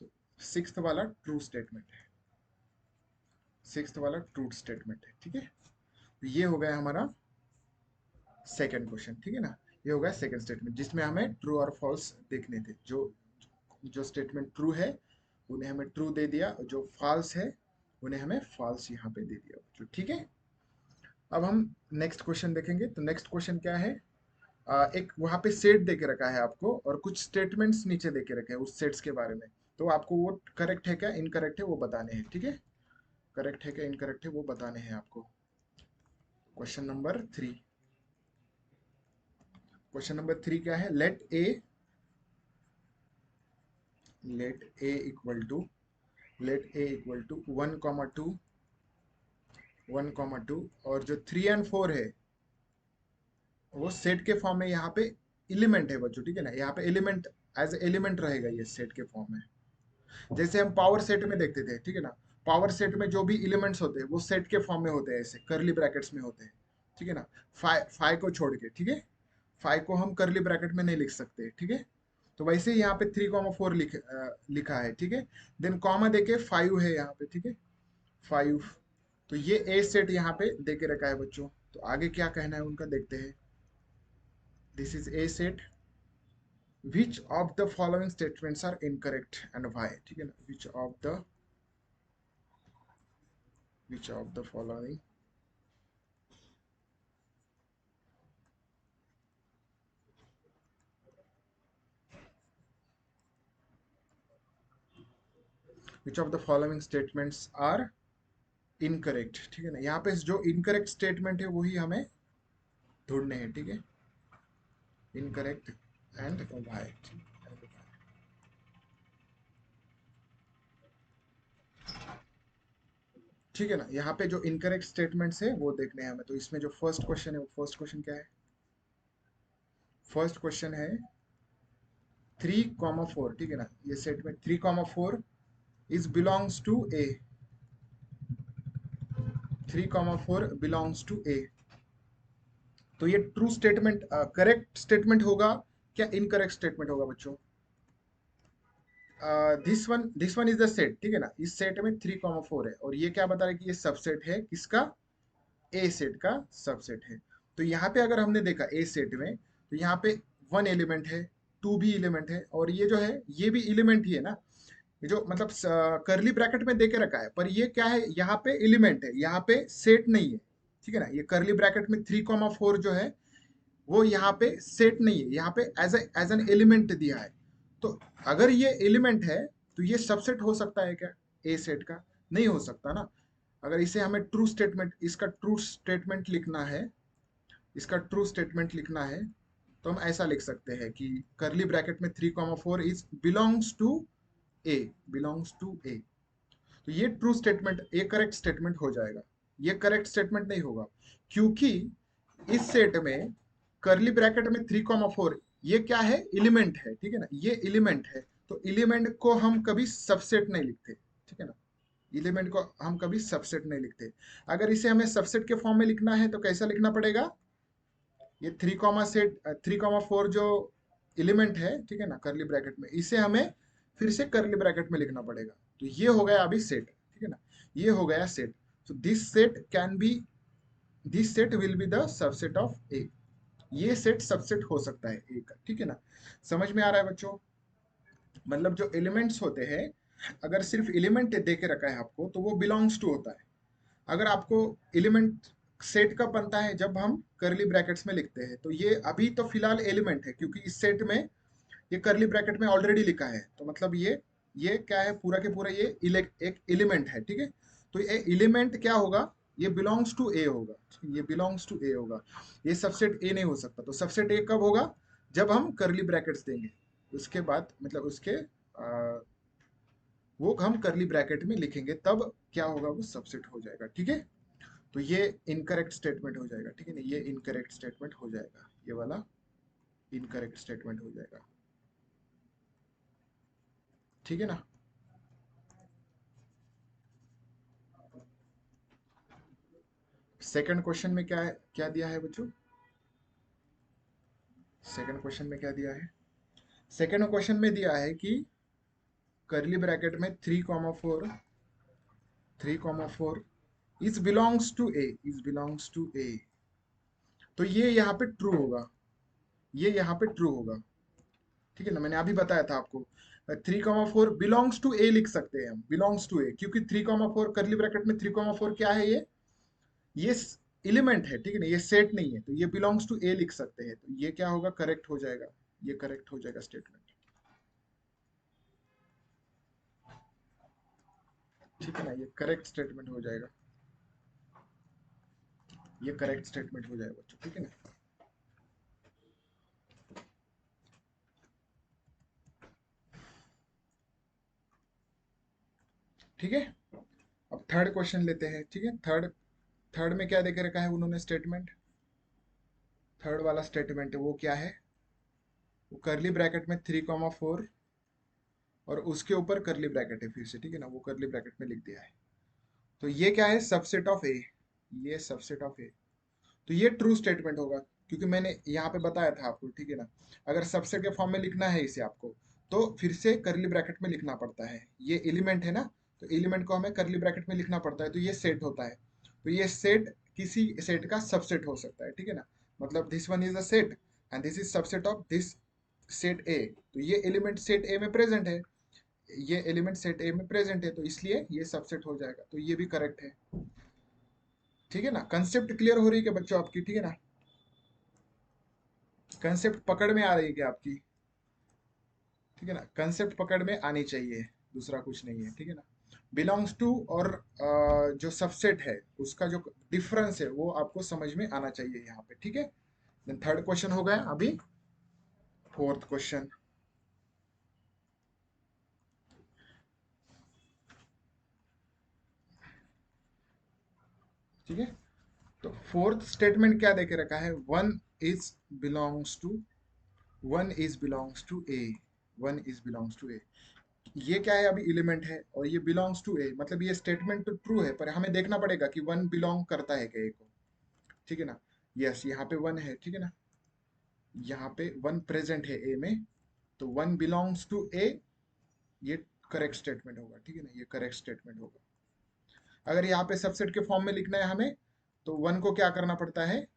तो सिक्स्थ वाला ट्रू स्टेटमेंट है, सिक्स्थ वाला ट्रू स्टेटमेंट है, ठीक है। तो ये हो गया हमारा सेकंड क्वेश्चन, ठीक है ना। ये हो गया सेकंड स्टेटमेंट जिसमें हमें ट्रू और फॉल्स देखने थे। जो जो स्टेटमेंट ट्रू है उन्हें हमें ट्रू दे दिया, और जो फॉल्स है उन्हें हमें फॉल्स यहाँ पे दे दिया बच्चों, ठीक है। अब हम नेक्स्ट क्वेश्चन देखेंगे। तो नेक्स्ट क्वेश्चन क्या है, एक वहां पे सेट देके रखा है आपको, और कुछ स्टेटमेंट्स नीचे देके रखे हैं उस सेट्स के बारे में। तो आपको वो करेक्ट है क्या इनकरेक्ट है वो बताने हैं, ठीक है। करेक्ट है क्या इनकरेक्ट है वो बताने हैं आपको। क्वेश्चन नंबर 3, क्वेश्चन नंबर 3 क्या है, let A equal to let A equal to 1 2 1 2, और जो 3 एंड 4 है वो सेट के फॉर्म में यहाँ पे एलिमेंट है बच्चों, ठीक है ना। यहाँ पे एलिमेंट एज एलिमेंट रहेगा ये सेट के फॉर्म में। जैसे हम पावर सेट में देखते थे, ठीक है ना, पावर सेट में जो भी एलिमेंट्स होते हैं वो सेट के फॉर्म में होते हैं, ऐसे करली ब्रैकेट्स में होते हैं, ठीक है ना। फाइव को छोड़ के, ठीक है, फाइव को हम करली ब्रैकेट में नहीं लिख सकते, ठीक है। तो वैसे ही यहाँ पे 3 4 लिखा है, ठीक है। देन कॉमा देके 5 है यहाँ पे, ठीक है, 5। तो ये ए सेट यहाँ पे देके रखा है बच्चों। तो आगे क्या कहना है उनका देखते हैं। This is a set, which of the following statements are incorrect and why, ठीक है ना। Which of the following which of the following statements are incorrect, ठीक है ना। यहाँ पे जो इनकरेक्ट स्टेटमेंट है वही हमें ढूंढने हैं, ठीक है, इनकरेक्ट एंड वाई, ठीक है ना। यहाँ पे जो इनकरेक्ट स्टेटमेंट्स है वो देखने हैं हमें। तो इसमें जो फर्स्ट क्वेश्चन है वो फर्स्ट क्वेश्चन क्या है, फर्स्ट क्वेश्चन है 3 4, ठीक है ना। ये सेट में 3 4 is belongs to A, 3 4 belongs to A. तो ये ट्रू स्टेटमेंट करेक्ट स्टेटमेंट होगा क्या इनकरेक्ट स्टेटमेंट होगा बच्चों। This one is the set, ठीक है ना। इस सेट में 3 4 है, और ये क्या बता रहा है कि ये सबसेट है किसका, ए सेट का सबसेट है। तो यहाँ पे अगर हमने देखा ए सेट में, तो यहाँ पे वन एलिमेंट है, टू भी एलिमेंट है, और ये जो है ये भी एलिमेंट ही है ना। ये जो मतलब करली ब्रैकेट में दे के रखा है, पर ये क्या है, यहाँ पे एलिमेंट है, यहाँ पे सेट नहीं है। ठीक है ना, ये करली ब्रैकेट में 3,4 जो है वो यहाँ पे सेट नहीं है, यहाँ पे एज एन एलिमेंट दिया है। तो अगर ये एलिमेंट है तो ये सबसेट हो सकता है क्या ए सेट का? नहीं हो सकता ना। अगर इसे हमें ट्रू स्टेटमेंट, इसका ट्रू स्टेटमेंट लिखना है, इसका ट्रू स्टेटमेंट लिखना है, तो हम ऐसा लिख सकते हैं कि करली ब्रैकेट में 3,4 is belongs to A, belongs to A. तो ये ट्रू स्टेटमेंट, ये करेक्ट स्टेटमेंट हो जाएगा। ये करेक्ट स्टेटमेंट नहीं होगा, क्योंकि इस सेट में करली ब्रैकेट में 3,4 ये क्या है, एलिमेंट है। ठीक है ना, ये एलिमेंट है, तो एलिमेंट को हम कभी सबसेट नहीं लिखते। ठीक है ना, एलिमेंट को हम कभी सबसेट नहीं लिखते। अगर इसे हमें सबसेट के फॉर्म में लिखना है तो कैसा लिखना पड़ेगा, ये 3,4 जो एलिमेंट है, ठीक है ना, करली ब्रैकेट में, इसे हमें फिर से करली ब्रैकेट में लिखना पड़ेगा। तो ये हो गया अभी सेट। ठीक है ना, ये हो गया सेट। तो this set can be, this set will be the subset of A. ये सेट सबसेट हो सकता है ए का। ठीक है ना, समझ में आ रहा है बच्चों? मतलब जो एलिमेंट्स होते हैं, अगर सिर्फ एलिमेंट दे के रखा है आपको तो वो बिलोंग्स टू होता है। अगर आपको एलिमेंट सेट कब बनता है, जब हम करली ब्रैकेट्स में लिखते हैं। तो ये अभी तो फिलहाल एलिमेंट है, क्योंकि इस सेट में ये करली ब्रैकेट में ऑलरेडी लिखा है, तो मतलब ये क्या है, पूरा के पूरा ये एक एलिमेंट है। ठीक है, तो ये एलिमेंट क्या होगा, ये बिलोंग्स टू ए होगा। ये बिलोंग्स टू ए होगा, ये सबसेट ए नहीं हो सकता। तो सबसेट ए कब होगा, जब हम करली ब्रैकेट्स देंगे, उसके बाद मतलब उसके वो हम करली ब्रैकेट में लिखेंगे, तब क्या होगा, वो सबसेट हो जाएगा। ठीक है, तो ये इनकरेक्ट स्टेटमेंट हो जाएगा। ठीक है ना, ये इनकरेक्ट स्टेटमेंट हो जाएगा, ये वाला इनकरेक्ट स्टेटमेंट हो जाएगा। ठीक है ना, सेकंड क्वेश्चन में क्या है, क्या दिया है बच्चों? सेकंड क्वेश्चन में क्या दिया है? सेकंड क्वेश्चन में दिया है कि करली ब्रैकेट में 3,4, 3,4 is belongs to A, is belongs to A. तो ये यहाँ पे ट्रू होगा, ये यहाँ पे ट्रू होगा। ठीक है ना, मैंने अभी बताया था आपको 3,4 बिलोंग्स टू ए लिख सकते हैं हम, बिलोंग्स टू ए, क्योंकि 3,4 करली ब्रैकेट में 3,4 क्या है, ये एलिमेंट है। ठीक है ना, ये सेट नहीं है, तो ये बिलोंग्स टू ए लिख सकते हैं। तो ये क्या होगा, करेक्ट हो जाएगा, ये करेक्ट हो जाएगा स्टेटमेंट। ठीक है ना, ये करेक्ट स्टेटमेंट हो जाएगा, ये करेक्ट स्टेटमेंट हो जाएगा बच्चों। ठीक है ना, ठीक है। अब थर्ड क्वेश्चन लेते हैं। ठीक है, थर्ड, थर्ड में क्या देके रखा है उन्होंने स्टेटमेंट, थर्ड वाला स्टेटमेंट है वो क्या है, वो करली ब्रैकेट में 3,4 और उसके ऊपर करली ब्रैकेट है फिर से। ठीक है ना, वो करली ब्रैकेट में लिख दिया है। तो ये क्या है, सबसेट ऑफ ए, ये सबसेट ऑफ ए। तो ये ट्रू स्टेटमेंट होगा, क्योंकि मैंने यहाँ पे बताया था आपको। ठीक है ना, अगर सबसेट के फॉर्म में लिखना है इसे आपको, तो फिर से करली ब्रैकेट में लिखना पड़ता है। ये एलिमेंट है ना, तो एलिमेंट को हमें करली ब्रैकेट में लिखना पड़ता है, तो ये सेट होता है। तो ये सेट किसी सेट का सबसेट हो सकता है। ठीक है ना, मतलब this one is a set and this is subset of this set ए। तो ये एलिमेंट सेट ए में प्रेजेंट है, ये एलिमेंट सेट ए में प्रेजेंट है, तो इसलिए ये सबसेट हो जाएगा। तो ये भी करेक्ट है। ठीक है ना, कंसेप्ट क्लियर हो रही है क्या बच्चों आपकी? ठीक है ना, कंसेप्ट पकड़ में आ रही है क्या आपकी? ठीक है ना, कंसेप्ट पकड़ में आनी चाहिए, दूसरा कुछ नहीं है। ठीक है ना, बिलोंग्स टू और जो सबसेट है उसका जो डिफरेंस है वो आपको समझ में आना चाहिए यहाँ पे। ठीक है, देन थर्ड क्वेश्चन हो गया, अभी फोर्थ क्वेश्चन। ठीक है, तो फोर्थ स्टेटमेंट क्या देके रखा है, one is belongs to, one is belongs to A, one is belongs to A. ये क्या है, अभी एलिमेंट है और ये बिलोंग्स टू ए, मतलब ये स्टेटमेंट तो ट्रू है, पर हमें देखना पड़ेगा कि वन बिलोंग करता है क्या ए को। ठीक है ना, यस, यहाँ पे वन है। ठीक है ना, यहाँ पे वन प्रेजेंट है ए में, तो वन बिलोंग्स टू ए, ये करेक्ट स्टेटमेंट होगा। ठीक है ना, ये करेक्ट स्टेटमेंट होगा। अगर यहाँ पे सबसेट के फॉर्म में लिखना है हमें, तो वन को क्या करना पड़ता है,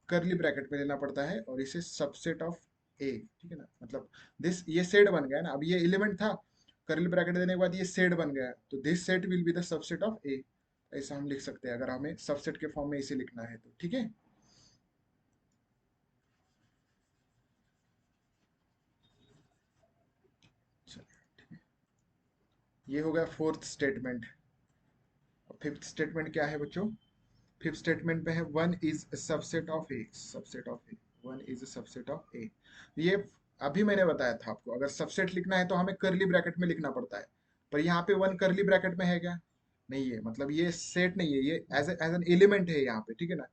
करली ब्रैकेट में लेना पड़ता है और इसे सबसेट ऑफ ए, ठीक है ना, मतलब दिस, ये सेट बन गया ना, अब ये एलिमेंट था, करली ब्रैकेट देने के बाद ये सेट बन गया, तो this set will be the subset of A. ऐसा हम लिख सकते हैं अगर हमें सबसेट के फॉर्म में इसे लिखना है तो, ठीक है। चलिए, ठीक है, ये हो गया फोर्थ स्टेटमेंट। फिफ्थ स्टेटमेंट क्या है बच्चों, फिफ्थ स्टेटमेंट पे है one is subset of A, subset of A, one is subset of A. ये अभी मैंने बताया था आपको, अगर सबसेट लिखना है तो हमें करली ब्रैकेट में लिखना पड़ता है, पर यहाँ पे वन करली ब्रैकेट में है क्या, नहीं है, मतलब ये सेट नहीं है, ये एज एन एलिमेंट है यहाँ पे, ठीक है ना,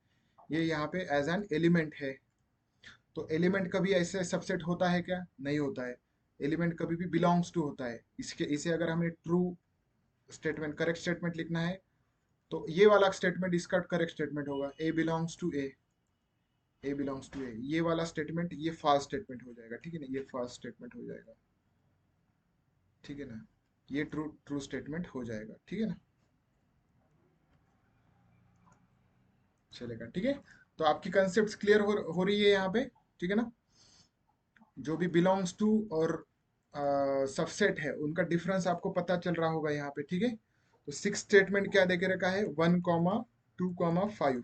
ये यहाँ पे एज एन एलिमेंट है। तो एलिमेंट कभी ऐसे सबसेट होता है क्या, नहीं होता है। एलिमेंट कभी भी बिलोंग्स टू होता है, इसके इसे अगर हमें ट्रू स्टेटमेंट, करेक्ट स्टेटमेंट लिखना है तो ये वाला स्टेटमेंट इसका करेक्ट स्टेटमेंट होगा, A belongs to A, A belongs to A, ये वाला स्टेटमेंट ये फॉल्स स्टेटमेंट हो जाएगा, ठीक है ना, ये फॉल्स स्टेटमेंट हो जाएगा, ठीक है ना, ये ट्रू ट्रू स्टेटमेंट हो जाएगा, ठीक है ना, चलेगा, ठीक है। तो आपकी कंसेप्ट क्लियर हो रही है यहाँ पे, ठीक है ना, जो भी बिलोंग्स टू और सबसेट है उनका डिफरेंस आपको पता चल रहा होगा यहाँ पे, ठीक है। तो सिक्स स्टेटमेंट क्या देके रखा है, 1, 2, 5,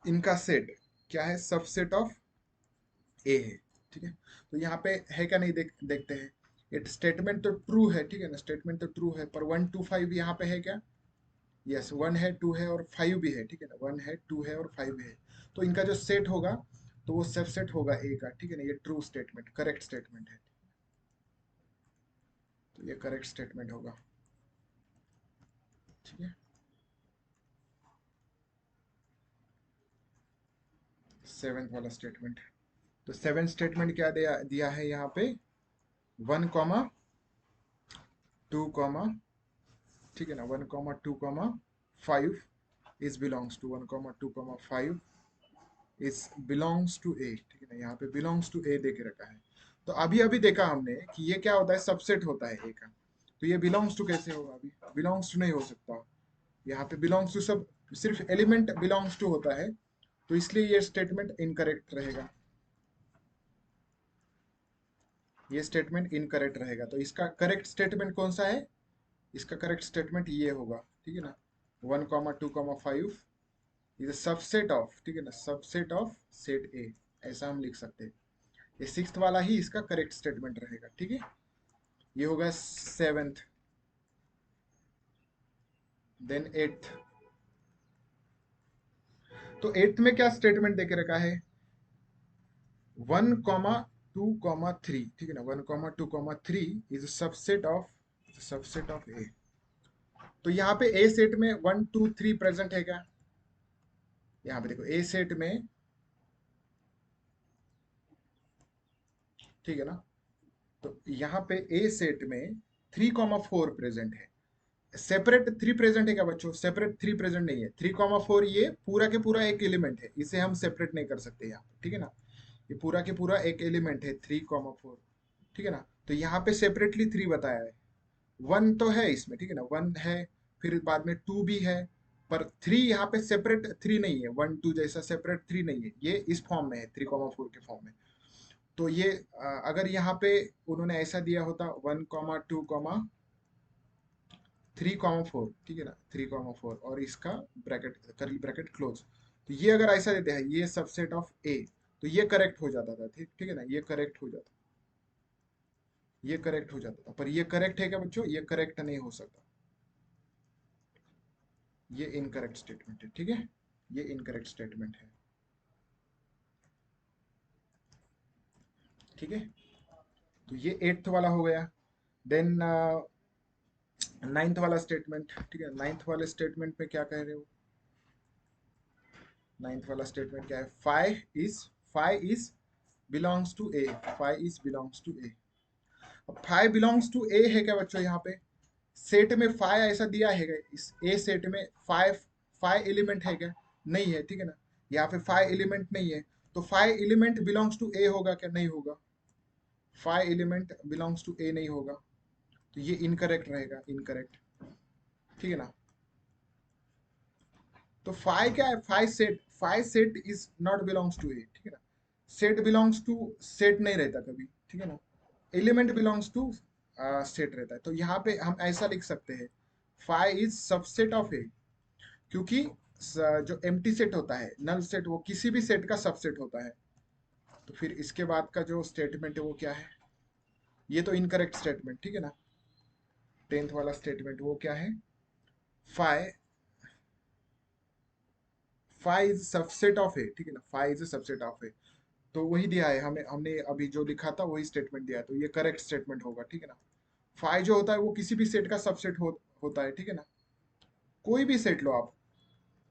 इनका सेट क्या है, सबसेट ऑफ ए है, ठीक है। तो यहाँ पे है क्या, नहीं देखते हैं, ये स्टेटमेंट तो ट्रू है, ठीक है ना, स्टेटमेंट तो ट्रू है, पर 1, 2, 5 यहाँ पे है क्या, यस, वन है, टू है और फाइव भी है, ठीक है ना, वन है, टू है और फाइव है, तो इनका जो सेट होगा तो वो सबसेट होगा ए का, ठीक है ना, ये ट्रू स्टेटमेंट, करेक्ट स्टेटमेंट है, तो ये करेक्ट स्टेटमेंट होगा, ठीक है। सेवेंथ वाला स्टेटमेंट, तो सेवेंथ स्टेटमेंट क्या दिया दिया है यहाँ पे, 1, 2, ठीक है ना, 1, 2, 5 is belongs to, 1, 2, 5 is belongs to A, ठीक है ना, यहाँ पे बिलोंग्स टू ए दे के रखा है। तो अभी अभी देखा हमने कि ये क्या होता है, सबसेट होता है ए का, तो ये बिलोंग्स टू कैसे होगा, अभी बिलोंग्स टू नहीं हो सकता, यहाँ पे बिलोंग्स टू सब सिर्फ एलिमेंट बिलोंग्स टू होता है, तो इसलिए ये स्टेटमेंट इनकरेक्ट रहेगा, ये स्टेटमेंट इनकरेक्ट रहेगा, तो इसका करेक्ट स्टेटमेंट कौन सा है, इसका करेक्ट स्टेटमेंट ये होगा, ठीक है ना, 1, 2, 5 इज सबसेट ऑफ, ठीक है ना, सबसेट ऑफ सेट ए, ऐसा हम लिख सकते हैं, ये सिक्स्थ वाला ही इसका करेक्ट स्टेटमेंट रहेगा, ठीक है। ये होगा सेवेंथ, देन एट्थ, तो एट्थ में क्या स्टेटमेंट देके रखा है, 1, 2, 3, ठीक है ना, 1, 2, 3 इज सबसेट ऑफ ए। तो यहाँ पे ए सेट में 1, 2, 3 प्रेजेंट है क्या, यहाँ पे देखो ए सेट में, ठीक है ना, तो यहाँ पे ए सेट में 3, 4 प्रेजेंट है, सेपरेट 3 प्रेजेंट है क्या बच्चों, सेपरेट 3 प्रेजेंट नहीं है, 3, 4 ये पूरा के पूरा एक एलिमेंट है, इसे हम सेपरेट नहीं कर सकते यहाँ पे, ठीक है ना, ये पूरा के पूरा एक एलिमेंट है 3, 4, ठीक है ना, तो यहाँ पे सेपरेटली 3 बताया है, वन तो है इसमें, ठीक है ना, वन है, फिर बाद में टू भी है, पर थ्री यहाँ पे सेपरेट थ्री नहीं है, 1, 2 जैसा सेपरेट थ्री नहीं है, ये इस फॉर्म में है, 3, 4 के फॉर्म में। तो ये अगर यहाँ पे उन्होंने ऐसा दिया होता 1, 2, 3, 4, ठीक है ना, 3, 4 और इसका ब्रैकेट, करली ब्रैकेट क्लोज, तो ये अगर ऐसा देते हैं ये सबसेट ऑफ ए, तो ये करेक्ट हो जाता था, ठीक ठीक है ना, ये करेक्ट हो जाता, ये करेक्ट हो जाता था, पर ये करेक्ट है क्या बच्चों, ये करेक्ट नहीं हो सकता, ये इनकरेक्ट स्टेटमेंट है, ठीक है, ये इनकरेक्ट स्टेटमेंट है, ठीक है। तो ये एट्थ वाला हो गया, देन नाइन्थ वाला स्टेटमेंट, ठीक है, नाइन्थ वाले स्टेटमेंट में क्या कह रहे हो, नाइन्थ वाला स्टेटमेंट क्या है, five is belongs to A, five is belongs to A. अब फाइव बिलोंग्स टू ए है क्या बच्चों, यहाँ पे सेट में फाइव ऐसा दिया है क्या, इस ए सेट में फाइव फाइव एलिमेंट है क्या, नहीं है, ठीक है ना, यहाँ पे फाइव एलिमेंट नहीं है, तो फाइव एलिमेंट बिलोंग्स टू ए होगा क्या, नहीं होगा, फाइव एलिमेंट बिलोंग्स टू ए नहीं होगा, तो ये इनकरेक्ट रहेगा, इनकरेक्ट, ठीक है ना। तो फाई क्या है, phi set is not belongs to A, ठीक है ना। सेट बिलोंग्स टू सेट नहीं रहता कभी, ठीक है ना। एलिमेंट बिलोंग्स टू सेट रहता है। तो यहाँ पे हम ऐसा लिख सकते हैं, फाई इज सबसेट ऑफ ए, क्योंकि जो एम्प्टी सेट होता है, नल सेट, वो किसी भी सेट का सबसेट होता है। तो फिर इसके बाद का जो स्टेटमेंट है वो क्या है, ये तो इनकरेक्ट स्टेटमेंट, ठीक है ना। 10th वाला स्टेटमेंट वो क्या है, phi phi is subset of A, ठीक है ना, phi is subset of A. तो वही दिया है हमें, हमने अभी जो लिखा था वही स्टेटमेंट दिया है, तो ये करेक्ट स्टेटमेंट होगा, ठीक है ना। फाई जो होता है वो किसी भी सेट का सबसेट होता है, ठीक है ना। कोई भी सेट लो आप,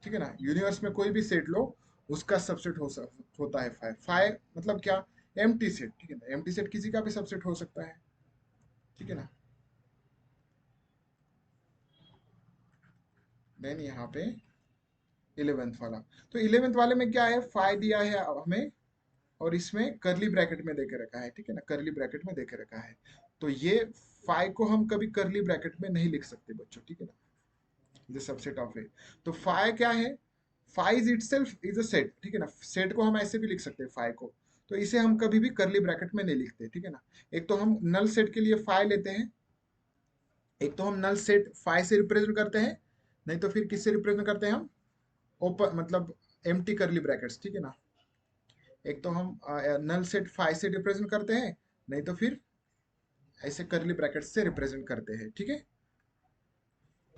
ठीक है ना, यूनिवर्स में कोई भी सेट लो, उसका सबसेट होता है फाई। फाई मतलब क्या, एम्प्टी सेट, ठीक है ना, एम्प्टी सेट किसी का भी सबसेट हो सकता है, ठीक है ना। देन यहाँ पे 11th वाला, तो 11th वाले में क्या है, फाई दिया है हमें, और इसमें करली ब्रैकेट में देके रखा है, ठीक है ना, करली ब्रैकेट में देके रखा है। तो ये फाई को हम कभी करली ब्रैकेट में नहीं लिख सकते बच्चों, ठीक है ना, द सबसेट ऑफ ए। तो फाई क्या है, phi is itself is a set, ठीक है ना। सेट को हम ऐसे भी लिख सकते हैं फाई को, तो इसे हम कभी भी करली ब्रैकेट में नहीं लिखते, ठीक है ना। एक तो हम नल सेट के लिए फाई लेते हैं, एक तो हम नल सेट फाई से रिप्रेजेंट करते हैं, नहीं तो फिर किससे रिप्रेजेंट करते हैं हम, ओपन मतलब एम्प्टी करली ब्रैकेट्स, ठीक है ना। एक तो हम नल सेट फाई से रिप्रेजेंट करते हैं, नहीं तो फिर ऐसे करली ब्रैकेट्स से रिप्रेजेंट करते हैं, ठीक है।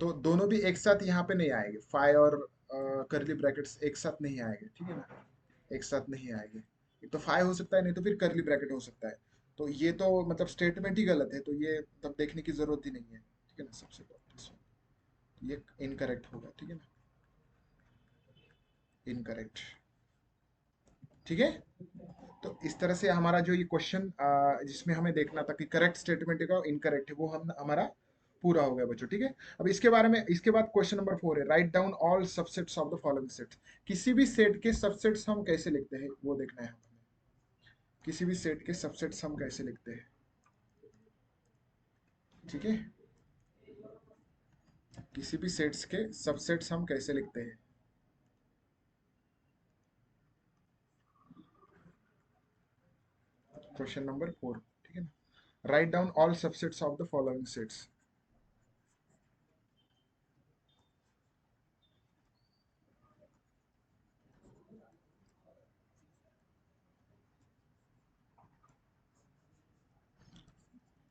तो दोनों भी एक साथ यहाँ पे नहीं आएंगे, फाई और करली ब्रैकेट्स एक साथ नहीं आएंगे, ठीक है ना, एक साथ नहीं आएंगे। एक तो फाई हो सकता है, नहीं तो फिर करली ब्रैकेट हो सकता है। तो ये तो मतलब स्टेटमेंट ही गलत है, तो ये तब देखने की जरूरत ही नहीं है, ठीक है ना, सबसे पहले ये इनकरेक्ट होगा, ठीक है ना, इनकरेक्ट, ठीक है। तो इस तरह से हमारा जो ये क्वेश्चन जिसमें हमें देखना था कि करेक्ट स्टेटमेंट का इनकरेक्ट है, वो हम हमारा पूरा हो गया बच्चों, ठीक है। अब इसके बारे में, इसके बाद क्वेश्चन नंबर 4 है, write down all subsets of the following sets. किसी भी सेट के सबसेट्स हम कैसे लिखते हैं वो देखना है हमें। किसी भी सेट के सबसेट्स हम कैसे लिखते हैं, ठीक है। किसी भी सेट्स के सबसेट्स हम कैसे लिखते हैं। क्वेश्चन नंबर 4, ठीक है ना, write down all subsets of the following sets.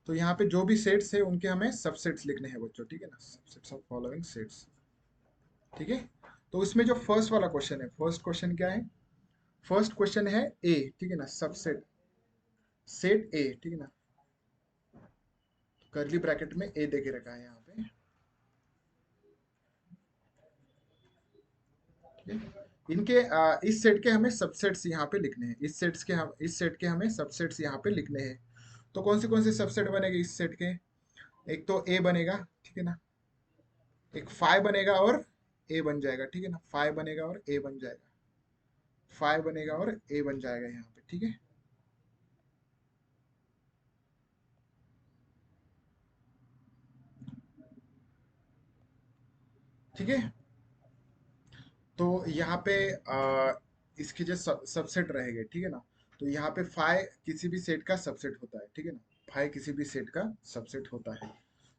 तो यहाँ पे जो भी सेट्स है उनके हमें सबसेट्स लिखने हैं बच्चों, ठीक है ना, सबसेट्स ऑफ फॉलोइंग सेट्स, ठीक है। तो उसमें जो फर्स्ट वाला क्वेश्चन है, फर्स्ट क्वेश्चन क्या है, फर्स्ट क्वेश्चन है ए, ठीक है ना, सबसेट सेट ए, ठीक है ना, करली ब्रैकेट में ए देके रखा है यहाँ पे, ठीक है। इनके इस सेट के हमें सबसेट्स यहाँ पे लिखने हैं, इस सेट के हमें सबसेट्स यहाँ पे लिखने हैं। तो कौन से सबसेट बनेंगे इस सेट के, एक तो ए बनेगा, ठीक है ना, एक फाइव बनेगा और ए बन जाएगा, ठीक है ना, फाइव बनेगा और ए बन जाएगा, फाइव बनेगा और ए बन जाएगा यहाँ पे, ठीक है, ठीक है। तो यहाँ पे इसके जो सबसेट रहेंगे, ठीक है ना, तो यहाँ पे फाइव किसी भी सेट का सबसेट होता है, ठीक है ना, फाइव किसी भी सेट का सबसेट होता है।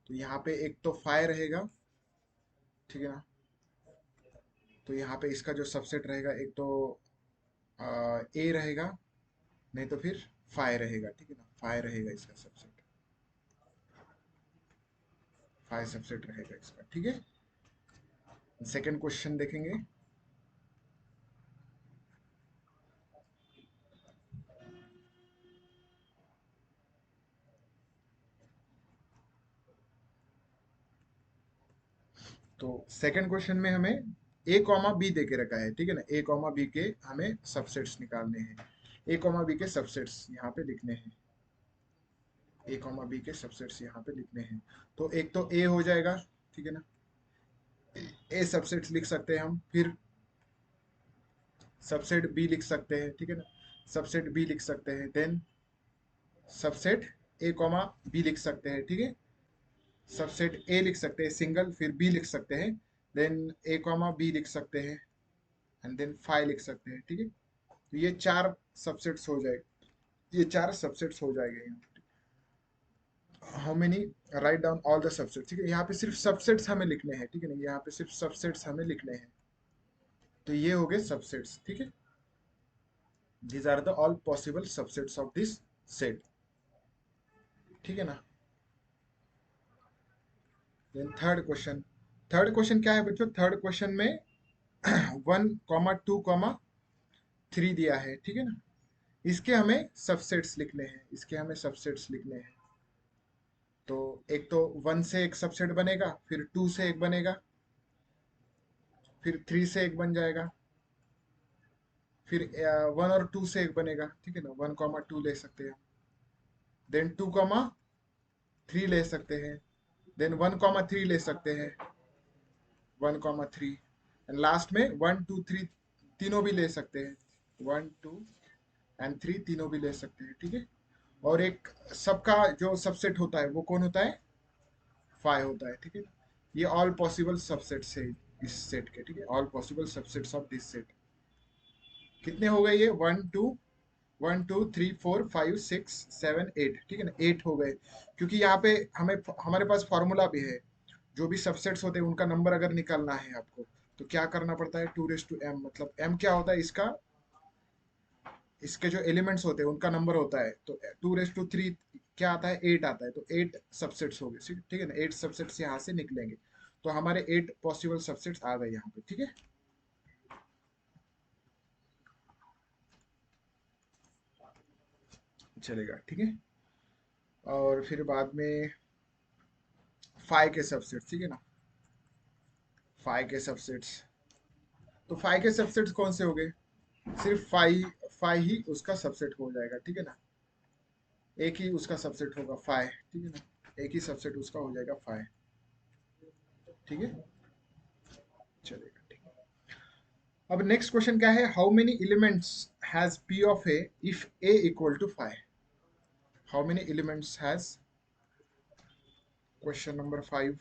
तो यहाँ पे एक तो फाइव रहेगा, ठीक है ना, तो यहाँ पे इसका जो सबसेट रहेगा, एक तो ए रहेगा, नहीं तो फिर फाइव रहेगा, ठीक है ना, फाइव रहेगा इसका सबसेट, फाइव सबसेट रहेगा इसका, ठीक है। सेकंड क्वेश्चन देखेंगे। तो सेकंड क्वेश्चन में हमें ए कॉमा बी दे के रखा है, ठीक है ना, ए कॉमा बी के हमें सबसेट्स निकालने हैं, ए कॉमा बी के सबसेट्स यहाँ पे लिखने हैं, ए कॉमा बी के सबसेट्स यहाँ पे लिखने हैं। तो एक तो ए हो जाएगा, ठीक है ना, ए सबसेट्स लिख सकते हैं हम, फिर सबसेट बी लिख सकते हैं, ठीक है ना, सबसेट बी लिख सकते हैं, then subset A comma B लिख सकते हैं, ठीक है, सबसेट ए लिख सकते हैं सिंगल, फिर बी लिख सकते हैं, देन ए कॉमा बी लिख सकते हैं, एंड देन फाइव लिख सकते हैं, ठीक है। तो ये चार सबसेट्स हो जाएगा, ये चार सबसेट्स हो जाएंगे यहाँ। How many, write down all the subsets, ठीक है। यहाँ पे सिर्फ सबसेट्स हमें लिखने हैं, ठीक है ना, यहाँ पे सिर्फ सबसेट्स हमें लिखने हैं। तो ये हो गए सबसेट्स, ठीक है। These are the all possible subsets of this set, ठीक है ना। देन थर्ड क्वेश्चन क्या है बच्चों, थर्ड क्वेश्चन में 1, 2, 3 दिया है, ठीक है ना। इसके हमें सबसेट्स लिखने हैं, इसके हमें सबसेट्स लिखने हैं। तो एक तो 1 से एक सबसेट बनेगा, फिर 2 से एक बनेगा, फिर 3 से एक बन जाएगा, फिर 1 और 2 से एक बनेगा, ठीक है ना। 1, 2 ले सकते हैं, देन 2, 3 ले सकते हैं, देन 1, 3 ले सकते हैं, 1, 3, एंड लास्ट में 1, 2, 3 तीनों भी ले सकते हैं, 1, 2 एंड 3 तीनों भी ले सकते हैं, ठीक है। और एक सबका जो सबसेट होता है वो कौन होता है, 5 होता है, ठीक है। ये ऑल पॉसिबल सबसेट्स है इस सेट के, ठीक है, all possible subsets of this set. कितने हो गए ये, 1, 2, 1, 2, 3, 4, 5, 6, 7, 8, ठीक है ना, 8 हो गए। क्योंकि यहाँ पे हमें, हमारे पास फॉर्मूला भी है, जो भी सबसेट्स होते हैं उनका नंबर अगर निकालना है आपको, तो क्या करना पड़ता है, 2 m, मतलब m क्या होता है इसका, इसके जो एलिमेंट्स होते हैं उनका नंबर होता है, तो 2 3 क्या आता है, 8 आता है, तो 8 सबसेट्स हो गए, ठीक है ना, 8 सबसेट्स यहाँ से निकलेंगे। तो हमारे 8 पॉसिबल सबसेट्स आ गए यहाँ पे, ठीक है। चलेगा, ठीक है। और फिर बाद में 5 के सबसेट्स, ठीक है ना, 5 के सबसेट्स। तो 5 के सबसेट्स कौन से हो गए, सिर्फ 5 ही उसका सबसेट हो जाएगा, ठीक है ना। एक ही उसका सबसेट होगा 5, ठीक है ना, एक ही सबसेट उसका हो जाएगा 5, ठीक है। चलेगा, ठीक है। अब नेक्स्ट क्वेश्चन क्या है, how many elements has P of A if A equal to 5। How many elements has, question number 5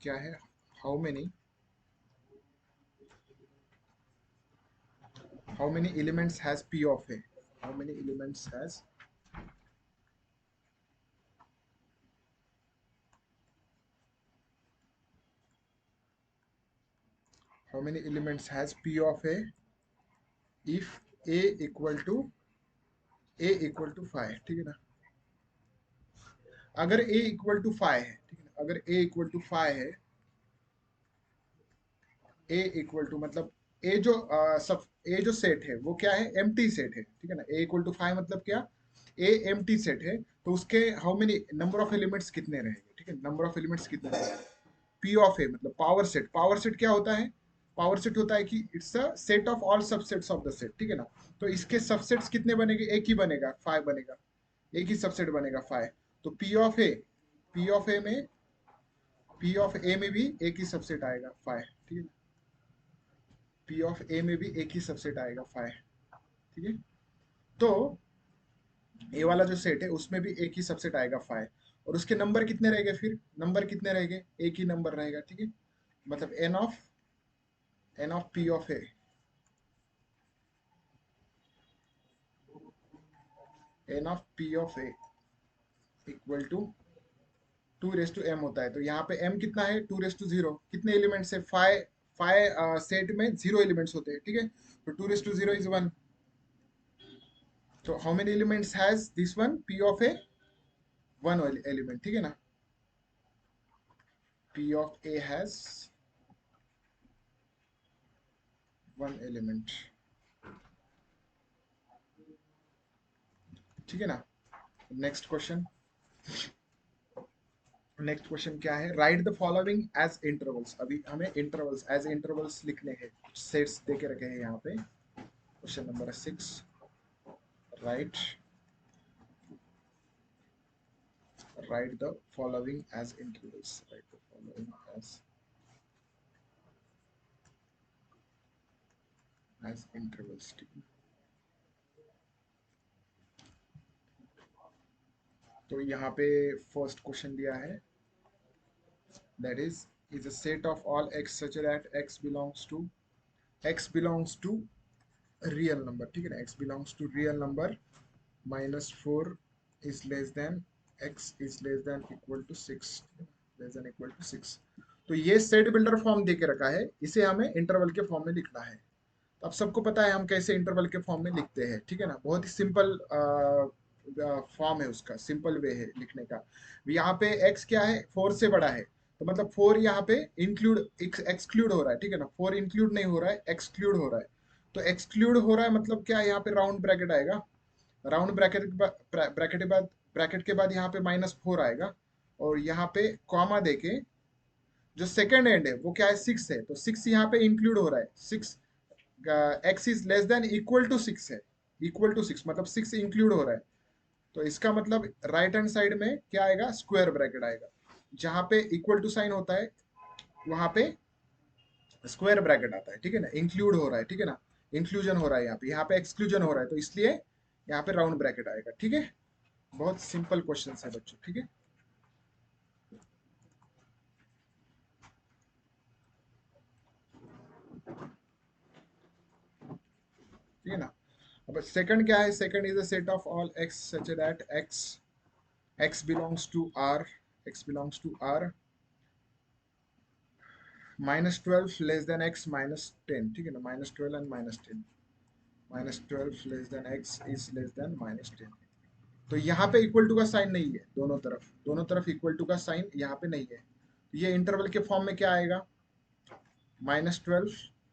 क्या है, how many elements has P of A, how many elements has, how many elements has P of A if A equal to, A equal to 5, ठीक है ना। अगर ए equal to 5 है, ठीक है ना, अगर ए इक्वल टू 5 है, ए इक्वल टू मतलब ए जो सब, ए जो सेट है वो क्या है, एम्प्टी सेट है, ठीक है ना। ए इक्वल टू 5 मतलब क्या, ए एम्प्टी सेट है, तो उसके how many, number of elements कितने रहेंगे, ठीक है, नंबर ऑफ एलिमेंट्स कितने रहेंगे। पी ऑफ ए मतलब पावर सेट, पावर सेट क्या होता है, पावर सेट होता है कि it's a set of all subsets of the set, ठीक है ना। तो इसके सबसेट्स कितने बनेंगे, एक ही बनेगा, 5 बनेगा, एक ही सबसेट बनेगा 5। तो P of A, P of A में, पी ऑफ ए में भी एक ही सबसेट आएगा 5, ठीक है। पी ऑफ ए में भी एक ही सबसेट आएगा 5, ठीक है। तो ए वाला जो सेट है उसमें भी एक ही सबसेट आएगा 5, और उसके नंबर कितने रहेंगे, फिर नंबर कितने रहेंगे, एक ही नंबर रहेगा, ठीक है। मतलब n of P of A, n of P of A equal to 2 m होता है। तो यहाँ पे m कितना है, 2 0, कितने एलिमेंट्स है, 5, 5 सेट में 0 एलिमेंट्स होते हैं, ठीक है। तो 2 0 इज 1। तो how many elements has this one, P of A, 1 element, ठीक है ना। P of A has 1 element, ठीक है ना। नेक्स्ट क्वेश्चन, नेक्स्ट क्वेश्चन क्या है, write the following as intervals. अभी हमें इंटरवल्स, एज इंटरवल्स लिखने हैं, सेट्स देके रखे हैं यहाँ पे। Question number 6, write, write the following as intervals, write the following as intervals, ठीक है। तो यहाँ पे फर्स्ट क्वेश्चन दिया है, that is is a set of all x such that x belongs to real number, ठीक है ना, x belongs to real number -4 is less than x is less than equal to 6, less than equal to 6। तो ये set builder form दे के रखा है, इसे हमें इंटरवल के फॉर्म में लिखना है। तो अब सबको पता है हम कैसे इंटरवल के फॉर्म में लिखते हैं, ठीक है ना, बहुत ही सिंपल फॉर्म है उसका, सिंपल वे है लिखने का। यहाँ पे x क्या है, 4 से बड़ा है, तो मतलब 4 यहाँ पे इंक्लूड एक्सक्लूड हो रहा है, ठीक है ना, 4 इंक्लूड नहीं हो रहा है, एक्सक्लूड हो रहा है। तो एक्सक्लूड हो रहा है मतलब क्या, यहाँ पे राउंड ब्रैकेट आएगा, राउंड ब्रैकेट के बाद यहाँ पे -4 आएगा, और यहाँ पे कॉमा देके जो सेकेंड एंड है वो क्या है, 6 है, तो 6 यहाँ पे इंक्लूड हो रहा है, 6 x is less than equal to 6 है, इक्वल टू 6 मतलब 6 इंक्लूड हो रहा है। तो इसका मतलब राइट हैंड साइड में क्या आएगा, स्क्वायर ब्रैकेट आएगा, जहां पे इक्वल टू साइन होता है वहां पे स्क्वायर ब्रैकेट आता है, ठीक है ना, इंक्लूड हो रहा है, ठीक है ना, इंक्लूजन हो रहा है, यहाँ पे एक्सक्लूजन हो रहा है, तो इसलिए यहाँ पे राउंड ब्रैकेट आएगा, ठीक है। बहुत सिंपल क्वेश्चन है बच्चों, ठीक है। ठीक है ना। अब सेकंड क्या है, second is a set of all x such that x belongs to r, x belongs to r -12 less than x -10, ठीक है ना, -12 and -10, -12 less than x is less then -10। तो यहाँ पे इक्वल टू का साइन नहीं है, दोनों तरफ इक्वल टू का साइन यहाँ पे नहीं है, तो ये इंटरवल के फॉर्म में क्या आएगा, -12,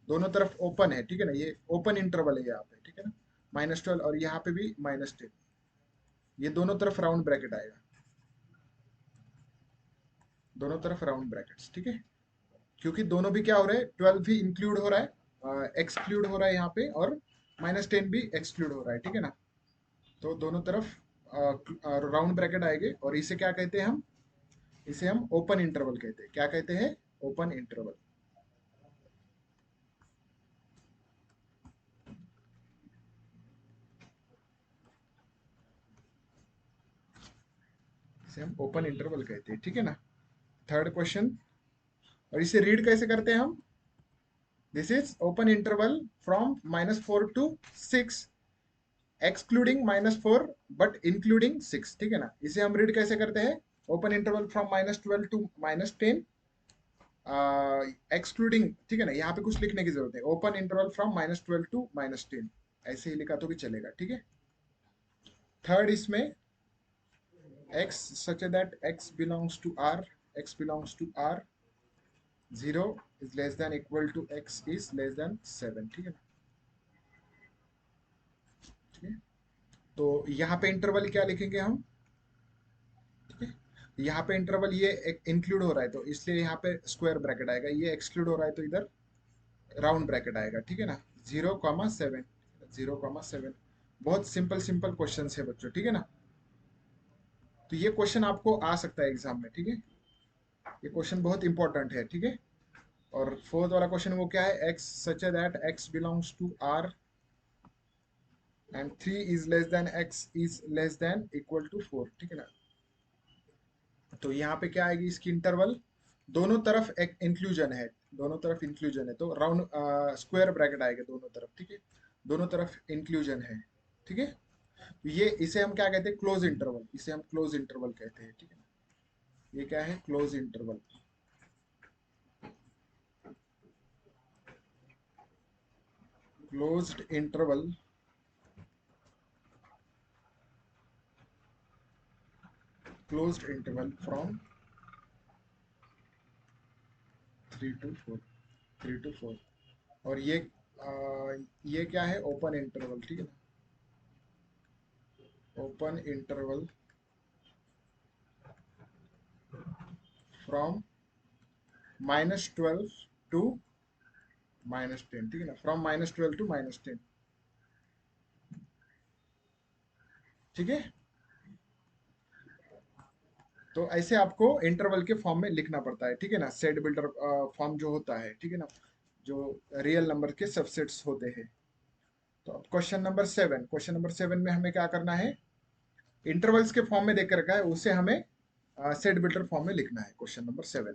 दोनों तरफ ओपन है, ठीक है ना, ये ओपन इंटरवल है यहाँ पे, ठीक है ना, -12 और यहाँ पे भी -10, ये दोनों तरफ राउंड ब्रैकेट आएगा, दोनों तरफ राउंड ब्रैकेट्स, ठीक है, क्योंकि दोनों भी क्या हो रहे हैं, 12 भी इंक्लूड हो रहा है, एक्सक्लूड हो रहा है यहाँ पे, और -10 भी एक्सक्लूड हो रहा है, ठीक है ना। तो दोनों तरफ राउंड ब्रैकेट आएंगे, और इसे क्या कहते हैं हम, इसे हम ओपन इंटरवल कहते हैं, क्या कहते हैं, ओपन इंटरवल। इसे हम ओपन इंटरवल कहते हैं, ठीक है ना। थर्ड क्वेश्चन, और इसे रीड कैसे करते हैं हम, this is open interval from -4 to 6 excluding -4 but including 6, ठीक है ना। इसे हम रीड कैसे करते हैं, open interval from -12 to -10 excluding, ठीक है ना, यहाँ पे कुछ लिखने की जरूरत है, ओपन इंटरवल फ्रॉम -12 to -10, ऐसे ही लिखा तो भी चलेगा, ठीक है। थर्ड इसमें x such that x belongs to r, x belongs to r 0 is less than equal to x is less than 7, ठीक है ना, ठीक है। तो यहाँ पे इंटरवल क्या लिखेंगे हम, ठीक है, यहाँ पे इंटरवल ये इंक्लूड हो रहा है तो इसलिए यहाँ पे स्क्वायर ब्रैकेट आएगा, ये एक्सक्लूड हो रहा है तो इधर राउंड ब्रैकेट आएगा, ठीक है ना, 0,7, 0,7। बहुत सिंपल सिंपल क्वेश्चन है बच्चों, ठीक है ना। तो ये क्वेश्चन आपको आ सकता है एग्जाम में, ठीक है, ये क्वेश्चन बहुत इंपॉर्टेंट है, ठीक है। और फोर्थ वाला क्वेश्चन वो क्या है, x such that x belongs to r and 3 is less than x is less than equal to 4, ठीक है ना। तो यहाँ पे क्या आएगी इसकी इंटरवल, दोनों तरफ एक इंक्लूजन है, दोनों तरफ इंक्लूजन है, तो राउंड स्क्वायर ब्रैकेट आएगा दोनों तरफ, ठीक है, दोनों तरफ इंक्लूजन है, ठीक है। तो ये इसे हम क्या कहते हैं, क्लोज इंटरवल, इसे हम क्लोज इंटरवल कहते हैं, ठीक है ना। ये क्या है, close interval, closed interval closed interval from 3 to 4, 3 to 4, और ये क्या है, ओपन इंटरवल, ठीक है ना, ओपन इंटरवल फ्रॉम -12 टू -10, ठीक है ना, फ्रॉम -12 to -10, ठीक है। तो ऐसे आपको इंटरवल के फॉर्म में लिखना पड़ता है, ठीक है ना, सेट बिल्डर फॉर्म जो होता है, ठीक है ना, जो रियल नंबर के सबसेट्स होते हैं। तो अब क्वेश्चन नंबर 7 में हमें क्या करना है, इंटरवल्स के फॉर्म में देकर रखा है, उसे हमें सेट बिल्डर फॉर्म में लिखना है क्वेश्चन नंबर 7 में।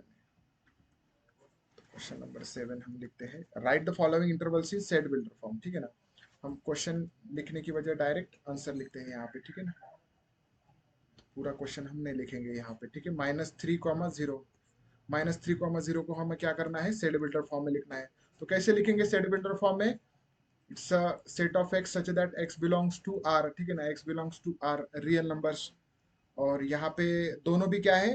क्वेश्चन नंबर 7 हम लिखते हैं, right the following intervals in set builder form. ठीक है ना, हम क्वेश्चन लिखने की बजाय डायरेक्ट आंसर लिखते हैं यहाँ पे। ठीक है ना, पूरा क्वेश्चन हम नहीं लिखेंगे यहाँ पे। ठीक है, -3, 0, -3, 0 को हमें क्या करना है, सेट बिल्डर फॉर्म में लिखना है। तो कैसे लिखेंगे सेट बिल्डर फॉर्म में? It's a set of x such that x belongs to R. ठीक है ना, x belongs to R real numbers, और यहाँ पे दोनों भी क्या है,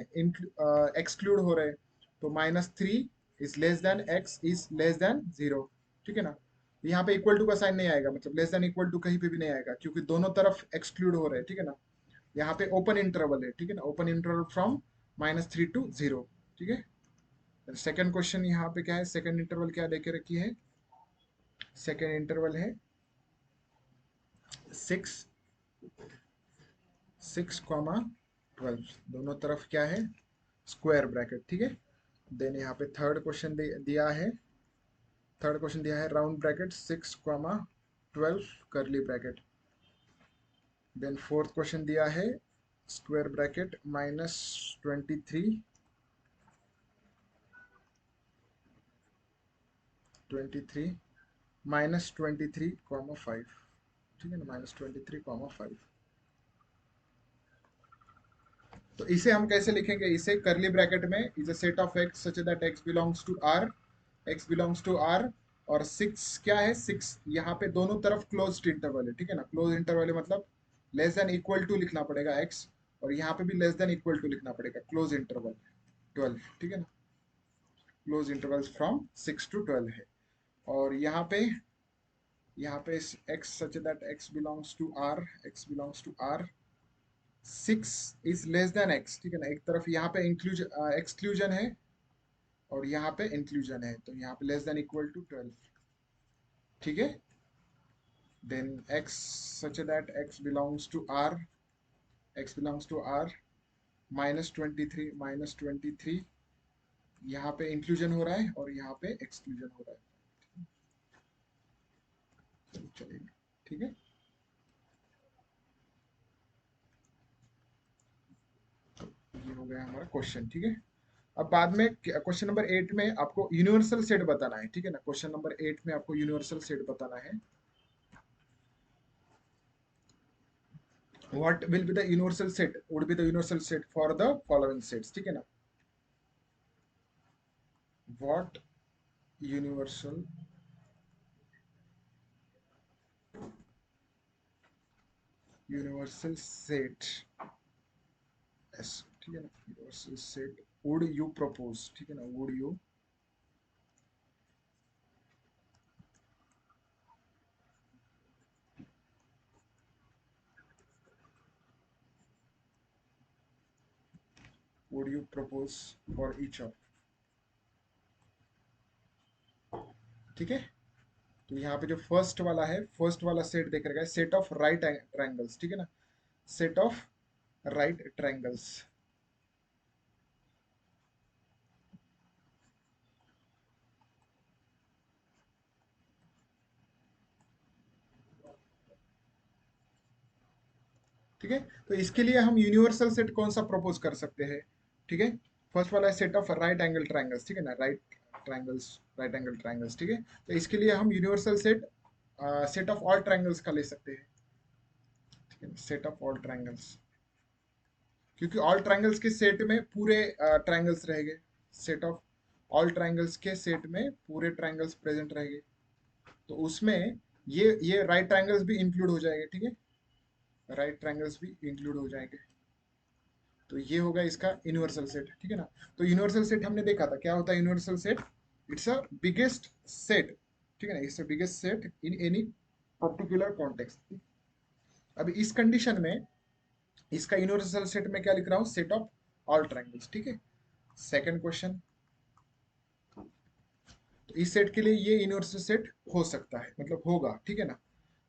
एक्सक्लूड हो रहे हैं। तो -3 is less than x is less then 0। ठीक है ना, यहाँ पे इक्वल टू का साइन नहीं आएगा, मतलब लेस देन इक्वल टू कहीं पे भी नहीं आएगा, क्योंकि दोनों तरफ एक्सक्लूड हो रहे हैं। ठीक है ना, यहाँ पे ओपन इंटरवल है। ठीक है ना, ओपन इंटरवल फ्रॉम -3 to 0। ठीक है, सेकंड क्वेश्चन यहाँ पे क्या है, सेकंड इंटरवल क्या देके रखी है, सेकंड इंटरवल है 6, 6, 12, दोनों तरफ क्या है, स्क्वायर ब्रैकेट। ठीक है, देन यहाँ पे थर्ड क्वेश्चन दिया है, थर्ड क्वेश्चन दिया है राउंड ब्रैकेट 6, 12 करली ब्रैकेट। देन फोर्थ क्वेश्चन दिया है स्क्वायर ब्रैकेट -23, -23, 5। ठीक है ना, -23, 5। तो इसे हम कैसे लिखेंगे, इसे करली ब्रैकेट में is a set of x such that x belongs to R, x belongs to R, और 6 क्या है, 6 यहाँ पे दोनों तरफ क्लोज इंटरवल है। ठीक है ना, क्लोज इंटरवल है मतलब लेस देन इक्वल टू लिखना पड़ेगा एक्स, और यहाँ पे भी लेस देन इक्वल टू लिखना पड़ेगा, क्लोज इंटरवल 12। ठीक है ना, क्लोज इंटरवल फ्रॉम 6 to 12 है। और यहाँ पे x such that x belongs to R, x belongs to R, 6 is less than x. ठीक है ना, एक तरफ यहाँ पे एक्सक्लूजन है और यहाँ पे इंक्लूजन है, तो यहाँ पे लेस देन इक्वल टू 12। ठीक है, then x such that x belongs to r, x belongs to r, -23, यहाँ पे इंक्लूजन हो रहा है और यहाँ पे एक्सक्लूजन हो रहा है। चलिए, ठीक है, ये हो गया हमारा क्वेश्चन। ठीक है, अब बाद में क्वेश्चन नंबर 8 में आपको यूनिवर्सल सेट बताना है। ठीक है ना, क्वेश्चन नंबर 8 में आपको यूनिवर्सल सेट बताना है। What will be the universal set, would be the universal set for the following sets। ठीक है ना, what universal set, yes, ठीक है ना, universal set would you propose। ठीक है ना, would you propose for each of। ठीक है, तो यहाँ पे जो फर्स्ट वाला है, फर्स्ट वाला सेट देख रखा है, सेट ऑफ राइट ट्रायंगल्स। ठीक है ना, सेट ऑफ राइट ट्रायंगल्स। ठीक है, तो इसके लिए हम यूनिवर्सल सेट कौन सा प्रपोज कर सकते हैं। ठीक है, फर्स्ट वाला है set of right angle triangles. ठीक है ना, ट्रायंगल्स, राइट एंगल ट्रायंगल्स। ठीक है, तो इसके लिए हम universal set set of all triangles का ले सकते हैं। ठीक है, सेट ऑफ ऑल ट्रायंगल्स, क्योंकि ऑल ट्रायंगल्स के सेट में पूरे ट्रायंगल्स रहेंगे। सेट ऑफ ऑल ट्रायंगल्स के सेट में पूरे ट्रायंगल्स प्रेजेंट रहेंगे, तो उसमें ये राइट ट्रायंगल्स भी इंक्लूड हो जाएंगे। ठीक है, राइट ट्रायंगल्स भी इंक्लूड हो जाएंगे, तो ये होगा इसका यूनिवर्सल सेट। ठीक है ना, तो यूनिवर्सल सेट हमने देखा था क्या होता है universal set, it's a biggest set. ठीक है ना, it's a biggest set in any particular context. अब इस कंडीशन में इसका यूनिवर्सल सेट में क्या लिख रहा हूँ, सेट ऑफ ऑल ट्रायंगल्स। ठीक है, सेकंड क्वेश्चन, तो इस सेट के लिए ये यूनिवर्सल सेट हो सकता है, मतलब होगा। ठीक है ना,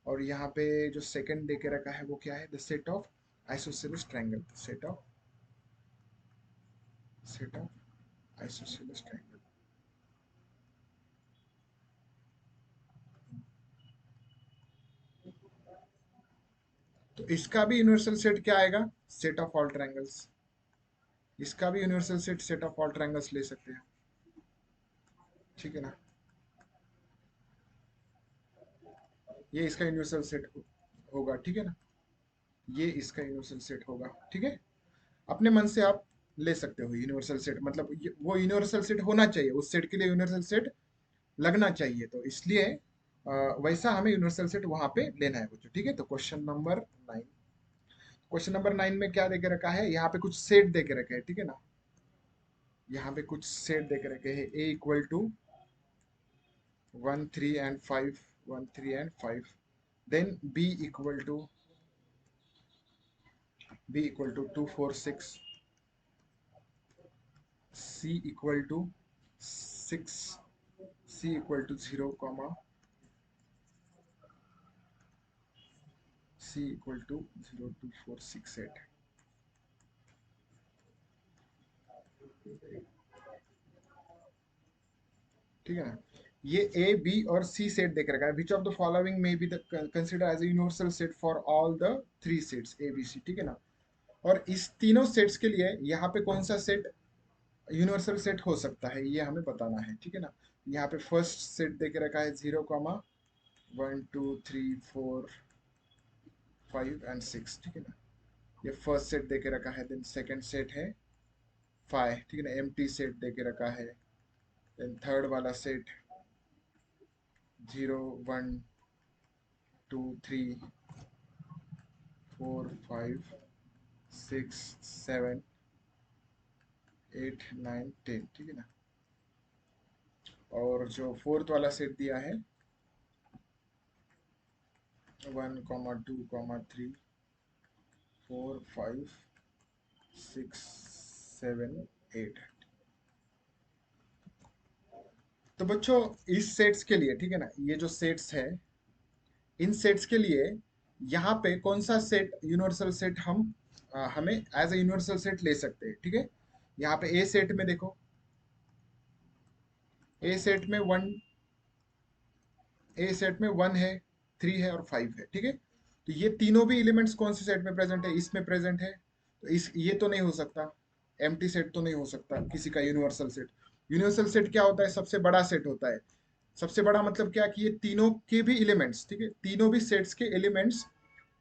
और यहाँ पे जो सेकंड दे के रखा है वो क्या है, the set of isosceles triangle, set of isosceles triangle. तो इसका भी यूनिवर्सल सेट क्या आएगा, सेट ऑफ ऑल ट्रायंगल्स। इसका भी universal set set of all triangles ले सकते हैं। ठीक है ना। ये इसका यूनिवर्सल सेट होगा, ठीक है ना। ये इसका यूनिवर्सल सेट होगा, ठीक है। अपने मन से आप ले सकते हो यूनिवर्सल सेट, मतलब वो यूनिवर्सल सेट होना चाहिए, उस सेट के लिए यूनिवर्सल सेट लगना चाहिए, तो इसलिए वैसा हमें यूनिवर्सल सेट वहां पे लेना है बच्चों, ठीक है। तो क्वेश्चन नंबर 9, क्वेश्चन नंबर 9 में क्या देके रखा है, यहाँ पे कुछ सेट देके रखे हैं, ठीक है ना। यहाँ पे कुछ सेट देके रखे हैं, A equal to 1 3 and 5, 1 3 and 5, then B equal to 2 4 6, C equal to 6, C equal to 0, C equal to 0 2 4 6 8, ठीक है ना। ये ए बी और सी सेट देख रखा है, विच ऑफ द फॉलोइंग में be the consider as universal set for all the three sets A B C, ठीक है ना। और इस तीनों सेट्स के लिए यहाँ पे कौन सा सेट यूनिवर्सल सेट हो सकता है, ये हमें बताना है, ठीक है ना। यहाँ पे फर्स्ट सेट देके रखा है 0, 1 2 3 4 5 and 6, ठीक है ना। ये फर्स्ट सेट देके रखा है, देन सेकंड सेट है 5, ठीक है ना, एम्प्टी सेट देके रखा है। देन थर्ड वाला सेट 0 1 2 3 4 5 6 7 8 9 10, ठीक है ना। और जो फोर्थ वाला सेट दिया है 1 2 3 4 5 6 7 8। तो बच्चों इस सेट्स के लिए, ठीक है ना, ये जो सेट्स है, इन सेट्स के लिए यहाँ पे कौन सा सेट यूनिवर्सल सेट हम हमें एज ए यूनिवर्सल सेट ले सकते हैं, ठीक है। यहाँ पे ए सेट में देखो, ए सेट में वन, ए सेट में 1 है, 3 है और 5 है, ठीक है। तो ये तीनों भी एलिमेंट्स कौन से सेट में प्रेजेंट है, इसमें प्रेजेंट है। तो इस ये तो नहीं हो सकता, एम्प्टी सेट तो नहीं हो सकता किसी का यूनिवर्सल सेट। यूनिवर्सल सेट क्या होता है, सबसे बड़ा सेट होता है। सबसे बड़ा मतलब क्या कि ये तीनों के भी एलिमेंट्स, ठीक है, तीनों भी सेट्स के एलिमेंट्स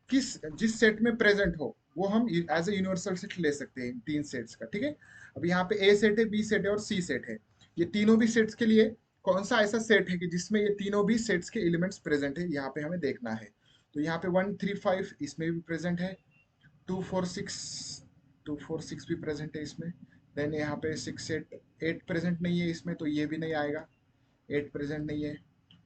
किस जिस सेट में प्रेजेंट हो वो हम एज ए यूनिवर्सल सेट ले सकते हैं इन तीन सेट्स का, ठीक है। अब यहाँ पे ए सेट है, बी सेट है और सी सेट है। ये तीनों भी सेट्स के लिए कौन सा ऐसा सेट है कि जिसमें ये तीनों भी सेट्स के एलिमेंट्स प्रेजेंट है, यहाँ पे हमें देखना है। तो यहाँ पे 1 3 5 इसमें भी प्रेजेंट है, 2 4 6, 2 4 6 भी प्रेजेंट है इसमें। देन यहाँ पे 6 8 प्रेजेंट नहीं है इसमें, तो ये भी नहीं आएगा, 8 प्रेजेंट नहीं है।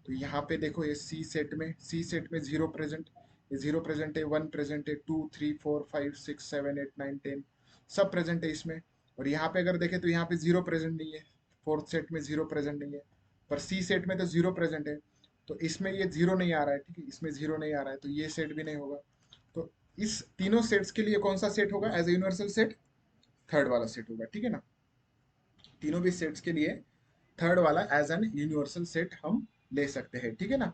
तो यहाँ पे देखो ये सी सेट में 0 प्रेजेंट, ये 0 प्रेजेंट है, 1 प्रेजेंट है, 2 3 4 5 6 7 8 9 10 सब प्रेजेंट है इसमें। और यहाँ पे अगर देखें तो यहाँ पे 0 प्रेजेंट नहीं है, फोर्थ सेट में 0 प्रेजेंट नहीं है, पर सी सेट में तो 0 प्रेजेंट है। तो इसमें ये 0 नहीं आ रहा है, ठीक है, इसमें 0 नहीं आ रहा है, तो ये सेट भी नहीं होगा। तो इस तीनों सेट्स के लिए कौन सा सेट होगा as a universal set, third वाला सेट होगा, ठीक है ना। तीनों भी सेट्स के लिए थर्ड वाला एज एन यूनिवर्सल सेट हम ले सकते हैं, ठीक है ना।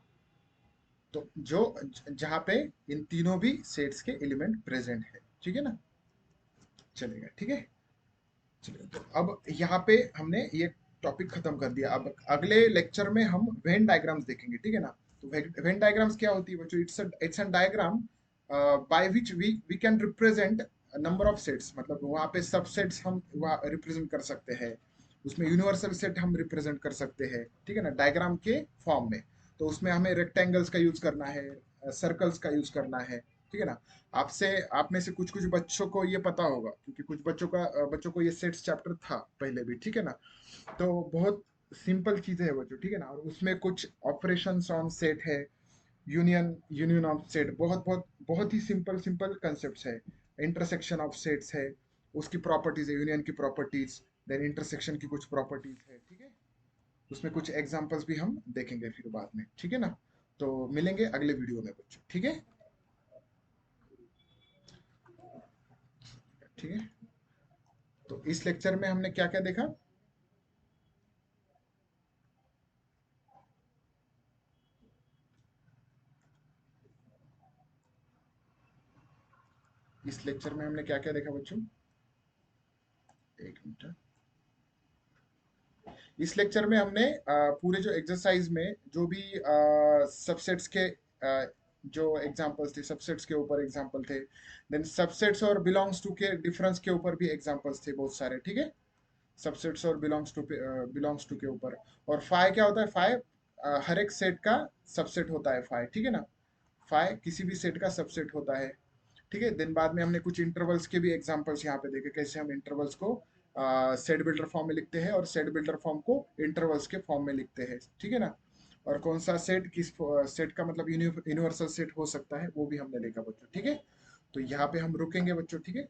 तो जो जहां पे इन तीनों भी सेट्स के एलिमेंट प्रेजेंट है, ठीक है ना, चलेगा, ठीक है। चलिए, तो अब यहाँ पे हमने ये टॉपिक खत्म कर दिया। अब अगले लेक्चर में हम वेन डायग्राम्स देखेंगे, ठीक है ना। तो वेन डायग्राम्स क्या होती है बच्चों, it's Venn diagram by which we can represent number of sets, मतलब वहाँ पे सब सेट्स हम वहाँ रिप्रेजेंट कर सकते हैं, उसमें यूनिवर्सल सेट हम रिप्रेजेंट कर सकते हैं, ठीक है ना, डायग्राम के फॉर्म में। तो उसमें हमें रेक्टेंगल्स का यूज करना है, सर्कल्स का यूज करना है, ठीक है ना। आपसे आप में से कुछ कुछ बच्चों को ये पता होगा, क्योंकि कुछ बच्चों को ये सेट्स चैप्टर था पहले भी, ठीक है ना। तो बहुत सिंपल चीजें है बच्चों, ठीक है ना। और उसमें कुछ ऑपरेशंस ऑन सेट है, यूनियन यूनियन ऑफ सेट, बहुत बहुत बहुत ही सिंपल सिंपल कंसेप्ट है। इंटरसेक्शन ऑफ सेट्स है, उसकी प्रॉपर्टीज है, यूनियन की प्रॉपर्टीज, देन इंटरसेक्शन की कुछ प्रॉपर्टीज है, ठीक है। उसमें कुछ एग्जांपल्स भी हम देखेंगे फिर बाद में, ठीक है ना। तो मिलेंगे अगले वीडियो में बच्चों, ठीक है, ठीक है। तो इस लेक्चर में हमने क्या क्या देखा, इस लेक्चर में हमने क्या क्या देखा बच्चों, एक मिनट। इस लेक्चर में हमने पूरे जो एक्सरसाइज में जो भी सबसेट्स के जो एग्जांपल्स थे, सबसेट्स के ऊपर एग्जांपल थे, देन सबसेट्स और बिलोंग्स टू के डिफरेंस के ऊपर भी एग्जांपल्स थे बहुत सारे, ठीक है। सबसेट्स और बिलोंग्स टू के ऊपर। और फाइ क्या होता है? फाइ हर एक सेट का सबसेट होता है, फाइ, ठीक है ना। फाइ किसी भी सेट का सबसेट होता है, ठीक है। दिन बाद में हमने कुछ इंटरवल्स के भी एग्जांपल्स यहाँ पे देखे, कैसे हम इंटरवल्स को सेट बिल्डर फॉर्म में लिखते हैं और सेट बिल्डर फॉर्म को इंटरवल्स के फॉर्म में लिखते हैं, ठीक है ना। और कौन सा सेट किस सेट का मतलब यूनिवर्सल सेट हो सकता है वो भी हमने देखा बच्चों, ठीक है। तो यहाँ पे हम रुकेंगे बच्चों, ठीक है।